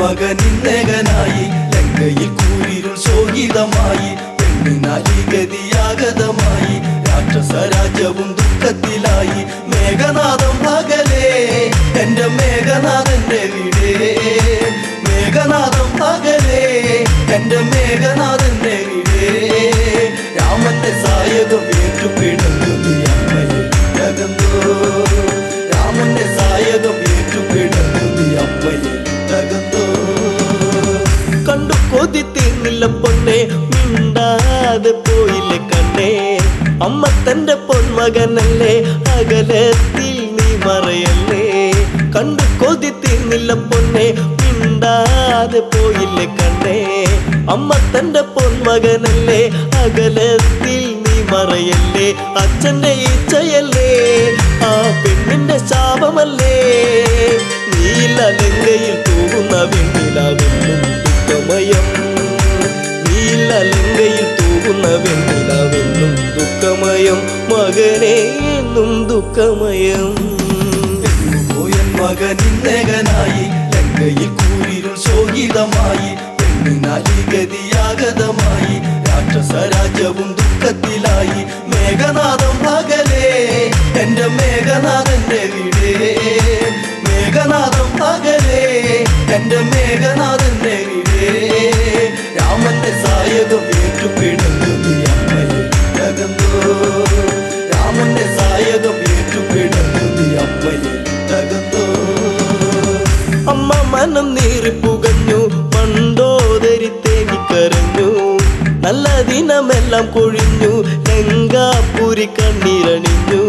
മകനിന്നേകനായി ലങ്കയിൽ കൂരിരുൾ ശോകിതമായി പെണ്ണിനാലിഗതിയാഗതമായി രാക്ഷസരാജ്യവും ദുഃഖത്തിലായി മേഘനാഥം അകലേ എന്റെ മേഘനാഥന്റെ വീടേ മേഘനാഥം അകലേ എന്റെ മേഘനാഥന്റെ വീടേ രാമന്റെ സായകം ഏറ്റുപിടന്നു നീ അമ്മയെ വിട്ടകന്നു രാമന്റെ സായകം ഏറ്റുപിടന്നു നീ അമ്മയെ വിട്ടകന്നു കണ്ടു കൊതി തീർന്നില്ല പൊന്നെ മിണ്ടാതെ പോയില്ലേ കണ്ണേ അമ്മ തന്റെ പൊന്മകനല്ലേ അകലത്തിൽ നീ മറയല്ലേ കണ്ടു കൊതി തീർന്നില്ല പൊന്നെ മിണ്ടാതെ പോയില്ലേ കണ്ണേ അമ്മ തന്റെ പൊന്മകനല്ലേ അകലത്തിൽ നീ മറയല്ലേ അച്ഛന്റെ ഇച്ഛയല്ലേ ആ പെണ്ണിന്റെ ശാപമല്ലേ നീല ലങ്കയിൽ തൂകുന്ന വെണ്ണിലാവെന്നും ദുഃഖമയം നീല ലങ്കയിൽ തൂകുന്ന വെണ്ണിലാവെന്നും ദുഃഖമയം മകനെ എന്നും ദുഃഖമയം മകനിന്നേകനായി ലങ്കയിൽ കൂരിരുൾ ശോകിതമായി പെണ്ണിനാലി ഗതിയാഗതമായി രാക്ഷസ രാജ്യവും ദുഃഖത്തിലായി മേഘനാഥം പകലേ എന്റെ മേഘനാഥന്റെ വീടേ മേഘനാഥം പകലേ എന്റെ മേഘനാഥന്റെ വീടേ രാമന്റെ സായകം ഏറ്റുപിടുന്നു നീ അമ്മയിൽ തകർന്നോ രാമന്റെ സായകം ഏറ്റുപിടുന്നു നീ അമ്മയിൽ തകർന്നോ അമ്മ മനം നീറിപ്പുകഞ്ഞു പണ്ടോദരി തേങ്ങിക്കരഞ്ഞു നല്ല ദിനമെല്ലാം കൊഴിഞ്ഞു ലങ്കാപുരി കണ്ണീരണിഞ്ഞു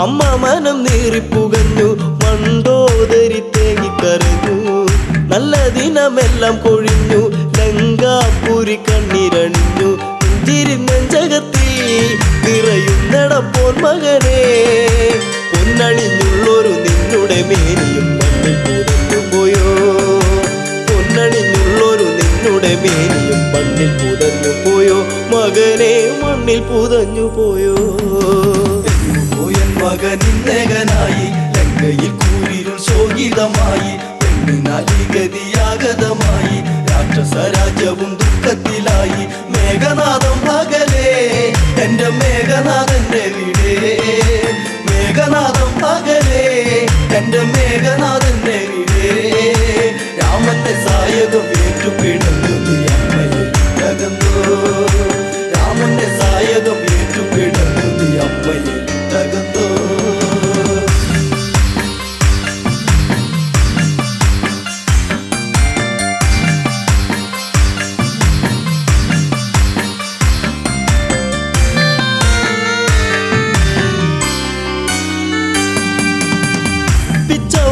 അമ്മ മനം നീറിപ്പുകഞ്ഞു മണ്ടോദരി തേങ്ങിക്കരഞ്ഞു നല്ല ദിനമെല്ലാം കൊഴിഞ്ഞു ലങ്കാപുരി കണ്ണീരണിഞ്ഞു നെഞ്ചകത്തിൽ നിറയുന്നടപ്പോൾ മകനെ പൊന്നണിഞ്ഞുള്ളൊരു നിന്നുടെ മേനിയും മണ്ണിൽ പുതഞ്ഞു പോയോ പൊന്നണിഞ്ഞുള്ളൊരു നിന്നുടെ മേനിയും മണ്ണിൽ പുതഞ്ഞു പോയോ മകനെ മണ്ണിൽ പുതഞ്ഞു പോയോ പോയൻ മകനിന്നേകനായി ലങ്കയിൽ കൂരിരുൾ ശോകിതമായി പെണ്ണിനാലി ഗതിയാഗതമായി രാക്ഷസ രാജ്യവും ദുഃഖത്തിലായി മേഘനാഥം പകലേ എന്റെ മേഘനാഥന്റെ വീടേ മേഘനാഥം പകലേ എന്റെ മേഘനാഥന്റെ വീടേ രാമന്റെ സായകം ഏറ്റുപിടുന്നു നീ അമ്മയിൽ തകർന്നോ രാമന്റെ സായകം ഏറ്റുപിടുന്നു നീ അമ്മയിൽ തകർന്നോ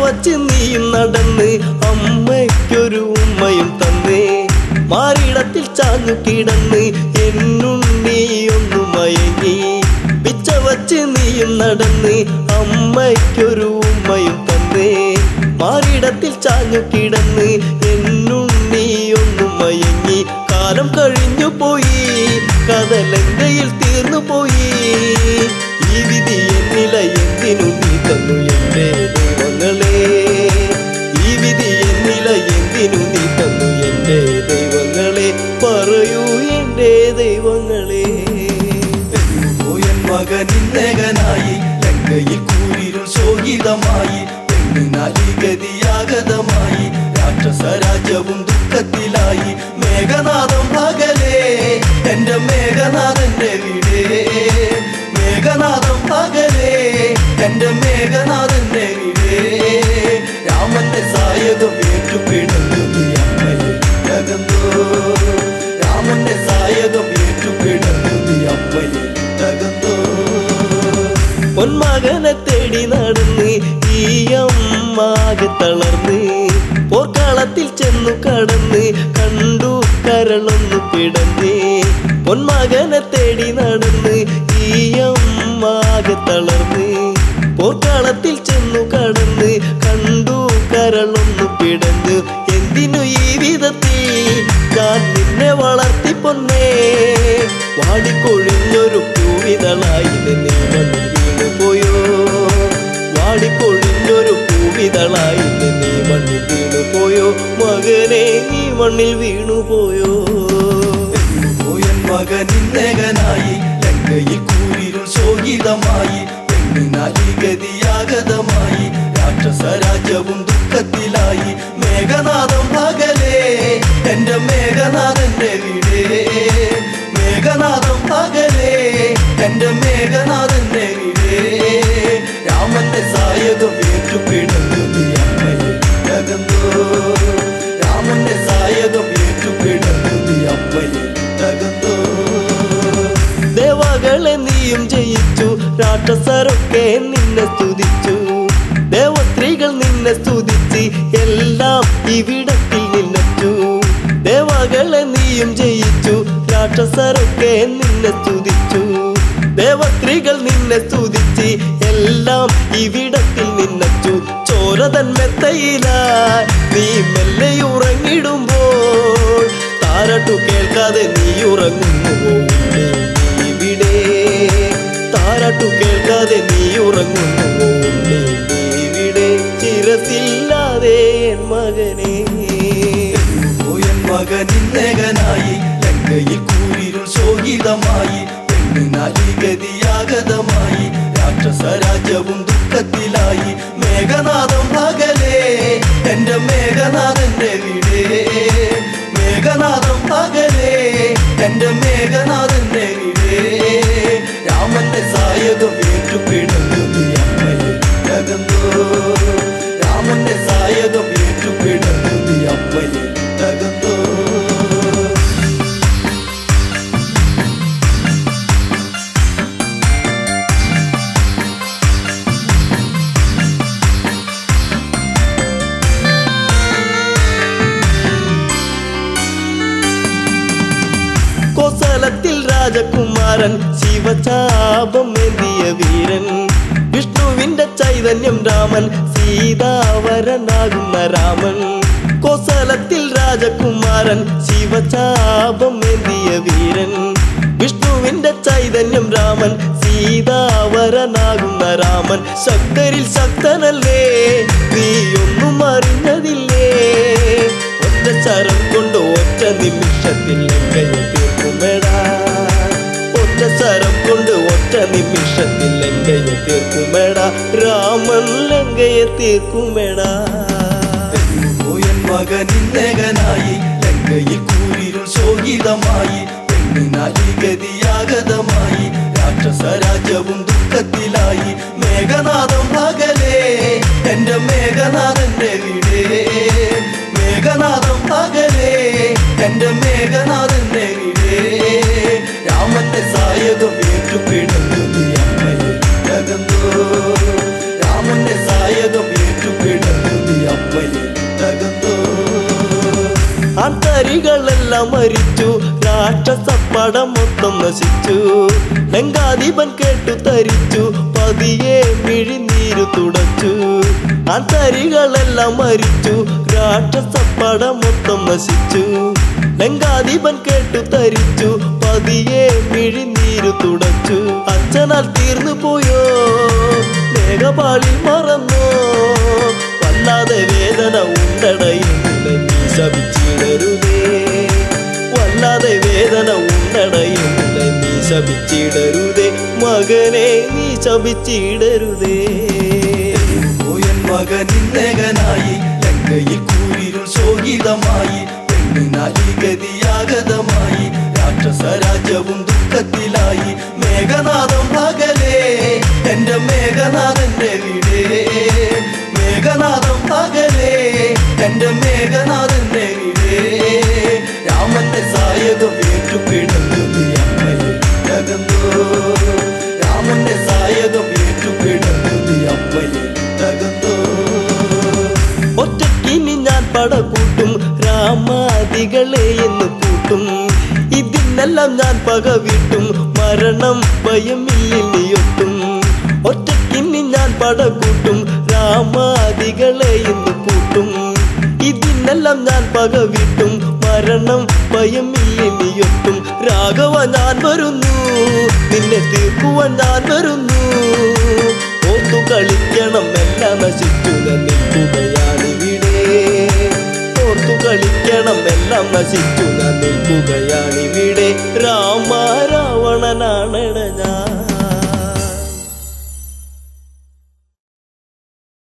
വച്ച് നീയും നടന്ന് അമ്മയ്ക്കൊരു ഉമ്മയും തന്നേ മാറിടത്തിൽ ചാഞ്ഞു കിടന്ന് എന്നുണ്ണിയൊന്നു മയങ്ങി പിച്ച വച്ച് നീയും നടന്ന് അമ്മയ്ക്കൊരു ഉമ്മയും തന്നേ മാറിടത്തിൽ ചാഞ്ഞു കിടന്ന് എന്നുണ്ണിയൊന്നു മയങ്ങി കാലം കഴിഞ്ഞു പോയി കഥലങ്കയിൽ തീർന്നു പോയി ഈ വിധി എന്നില എന്തിനു നീ തന്നു എന്റെ ദൈവങ്ങളെ ഈ വിധി എന്നില എന്തിനു നീ തന്നു എന്റെ ദൈവങ്ങളെ പറയൂ എന്റെ ദൈവങ്ങളെ പോയൻ മകനിന്നേകനായി ലങ്കയിൽ കൂരിരുൾ ശോകിതമായി പെണ്ണിനാലി ഗതിയാഗതമായി രാക്ഷസ രാജ്യവും ദുഃഖത്തിലായി മേഘനാഥം പകലേ എന്റെ മേഘനാഥന്റെ വീടേ മേഘനാഥം പകലേ എന്റെ മേഘനാഥന്റെ വീടേ രാമന്റെ സായകം ഏറ്റുപിടുന്നു നീ അമ്മയിൽ തകർന്നോ രാമന്റെ സായകം ഏറ്റുപിടുന്നു നീ അമ്മയിൽ തകർന്നോ പൊന്മകനെ തേടി നടന്ന് ഈ അമ്മാകെ തളർന്ന് പോർക്കളത്തിൽ ചെന്നു കടന്ന് കണ്ടു കരളൊന്നു പിടഞ്ഞ് പൊന്മകനെ തേടി നടന്ന് ഈ അമ്മാകെ തളർന്ന് പോർക്കളത്തിൽ ചെന്നു കടന്ന് കണ്ടു കരളൊന്നു പിടഞ്ഞ് എന്തിനു ഈ വിധത്തിൽ ഞാൻ നിന്നെ വളർത്തി പൊന്നേ വാടിക്കൊഴിഞ്ഞൊരു പൂവിതളായി നീ മണ്ണിൽ വീണു പോയോ വാടിക്കൊഴിഞ്ഞൊരു പൂവിതളായി നീ മണ്ണിൽ വീണു പോയോ മകനെ നീ മണ്ണിൽ വീണു പോയോ പോയൻ മകനിന്നേകനായി ലങ്കയിൽ കൂരിരുൾ ശോകിതമായി പെണ്ണിനാലി ഗതിയാഗതമായി രാക്ഷസ രാജ്യവും ദുഃഖത്തിലായി മേഘനാഥം പകലേ എന്റെ മേഘനാഥന്റെ വീടേ മേഘനാഥം പകലേ എന്റെ മേഘനാഥന്റെ വീടേ രാമന്റെ സായകം ഏറ്റുപിടുന്നു നീ അമ്മയിൽ തകർന്നോ രാമന്റെ സായകം ഏറ്റുപിടുന്നു നീ അമ്മയിൽ തകർന്നോ ദേവകളെ നീയും ജയിച്ചു രാക്ഷസരൊക്കെ നിന്നെ സ്തുതിച്ചു ദേവസ്ത്രീകൾ നിന്നെ സ്തുതിച്ച് എല്ലാം ഇവിടത്തിൽ നിന്നെച്ചു ദേവകളെ നീയും ജയിച്ചു രാക്ഷസരൊക്കെ നിന്നെ സ്തുതിച്ചു ദേവസ്ത്രീകൾ നിന്നെ സ്തുതിച്ച് എല്ലാം ഇവിടത്തിൽ നിന്നെച്ചു ചോരതൻ മെത്തയിലായി നീ മെല്ലെ ഉറങ്ങിടുമ്പോൾ താരട്ടു കേൾക്കാതെ നീ ഉറങ്ങുന്നു ഇവിടെ താരാട്ടു കേൾക്കാതെ നീ ഉറങ്ങുന്നു ഇവിടെ ചിരസില്ലാതെ എൻ മകനെ പോയൻ മകനിന്നേകനായി ലങ്കയിൽ കൂരിരുൾ ശോകിതമായി പെണ്ണിനാലി ഗതിയാഗതമായി രാക്ഷസ രാജ്യവും ദുഃഖത്തിലായി മേഘനാഥം പകലേ എന്റെ മേഘനാഥന്റെ വീടേ മേഘനാഥം പകലേ എന്റെ മേഘനാഥന്റെ വീടേ രാമന്റെ സായകം ഏറ്റുപിടുന്നത് അമ്മയെ തകർന്നോ രാമന്റെ സായകം ഏറ്റുപിടുന്നത് അമ്മയെ തകർന്നോ കോസലത്തിൽ രാജകുമാരൻ ശിവചാപം ഏന്തിയ വീരൻ വിഷ്ണുവിന്റെ ചൈതന്യം രാമൻ സീതാവരനാകുന്ന രാമൻ കോസലത്തിൽ രാജകുമാരൻ ശിവചാപം ഏന്തിയ വീരൻ വിഷ്ണുവിന്റെ ചൈതന്യം രാമൻ സീതാവരനാകുന്ന രാമൻ ശക്തരിൽ ശക്തനല്ലേ നീ ഒന്നും അറിഞ്ഞതില്ലേ ഒറ്റ ശരം കൊണ്ട് ഒറ്റ നിമിഷത്തിൽ ലങ്കയെ തീർക്കുമെടാ ഒറ്റ ശരം കൊണ്ട് ഒറ്റ നിമിഷത്തിൽ ലങ്കയെ തീർക്കുമെടാ രാമൻ ലങ്കയെ തീർക്കുമെടാ പോയൻ മകനിന്നേകനായി ലങ്കയിൽ കൂരിരുൾ ശോകിതമായി പെണ്ണിനാലി ഗതിയാഗതമായി രാക്ഷസ രാജ്യവും ദുഃഖത്തിലായി മേഘനാഥം പകലേ എന്റെ മേഘനാഥന്റെ വീടേ മേഘനാഥം പകലേ എന്റെ മേഘനാഥന്റെ വീടേ രാമന്റെ സായകം ഏറ്റുപിടുന്നത് അമ്മയെ തകർന്നോ രാമന്റെ സായകം ഏറ്റുപിടുന്നത് അമ്മയെ തകർന്നോ ആന്തരികളെല്ലാം മരിച്ചു രാക്ഷസപ്പടം മൊത്തം നശിച്ചു ലങ്കാധിപൻ കേട്ടു തരിച്ചു പതിയെ മിഴിനീരു തുടച്ചു ആന്തരികളെല്ലാം മരിച്ചു രാക്ഷസപ്പടം മൊത്തം നശിച്ചു ലങ്കാധിപൻ കേട്ടു തരിച്ചു പതിയെ മിഴിനീരു തുടച്ചു അച്ഛനാൽ തീർന്നു പോയോ മേഘപാളിൽ മറന്നോ വല്ലാതെ വേദന ഉണ്ടടയില്ല നീ ശപിച്ചിടരുതേ വല്ലാതെ വേദന ഉണ്ടടയില്ല നീ ശപിച്ചിടരുതേ മകനെ നീ ശപിച്ചിടരുതേ പോയൻ മകനിന്നേകനായി ലങ്കയിൽ കൂരിരുൾ ശോകിതമായി പെണ്ണിനാലി ഗതിയാഗതമായി രാക്ഷസ രാജ്യവും ദുഃഖത്തിലായി മേഘനാഥം പകലേ എന്റെ മേഘനാഥന്റെ വീടേ മേഘനാഥം പകലേ എന്റെ മേഘനാഥന്റെ വീടേ രാമന്റെ സായകം ഏറ്റുപിടുന്നത് അമ്മയെ തകർന്നോ രാമന്റെ സായകം ഏറ്റുപിടുന്നത് അമ്മയെ തകർന്നോ ഒറ്റക്കിനി ഞാൻ പടകൂട്ടും രാമാദികളെ എന്ന് കൂട്ടും ഇതിനെല്ലാം ഞാൻ പകവിട്ടും മരണം ഭയമില്ലിയൊട്ടും ഒറ്റക്കിനി ഞാൻ പടകൂട്ടും രാമാദികളെ എന്ന് കൂട്ടും ഇതിനെല്ലാം ഞാൻ പകവിട്ടും മരണം ഭയമില്ലിയൊട്ടും രാഘവ ഞാൻ വരുന്നു നിന്നെ തീർക്കുവാൻ ഞാൻ വരുന്നു ഓർത്തു കളിക്കണം എല്ലാം നശിച്ചു നിൽക്കുകയാണിവിടെ ഓർത്തു കളിക്കണം എല്ലാം നശിച്ചു നിൽക്കുകയാണിവിടെ രാമ രാവണനാണെട ഞാൻ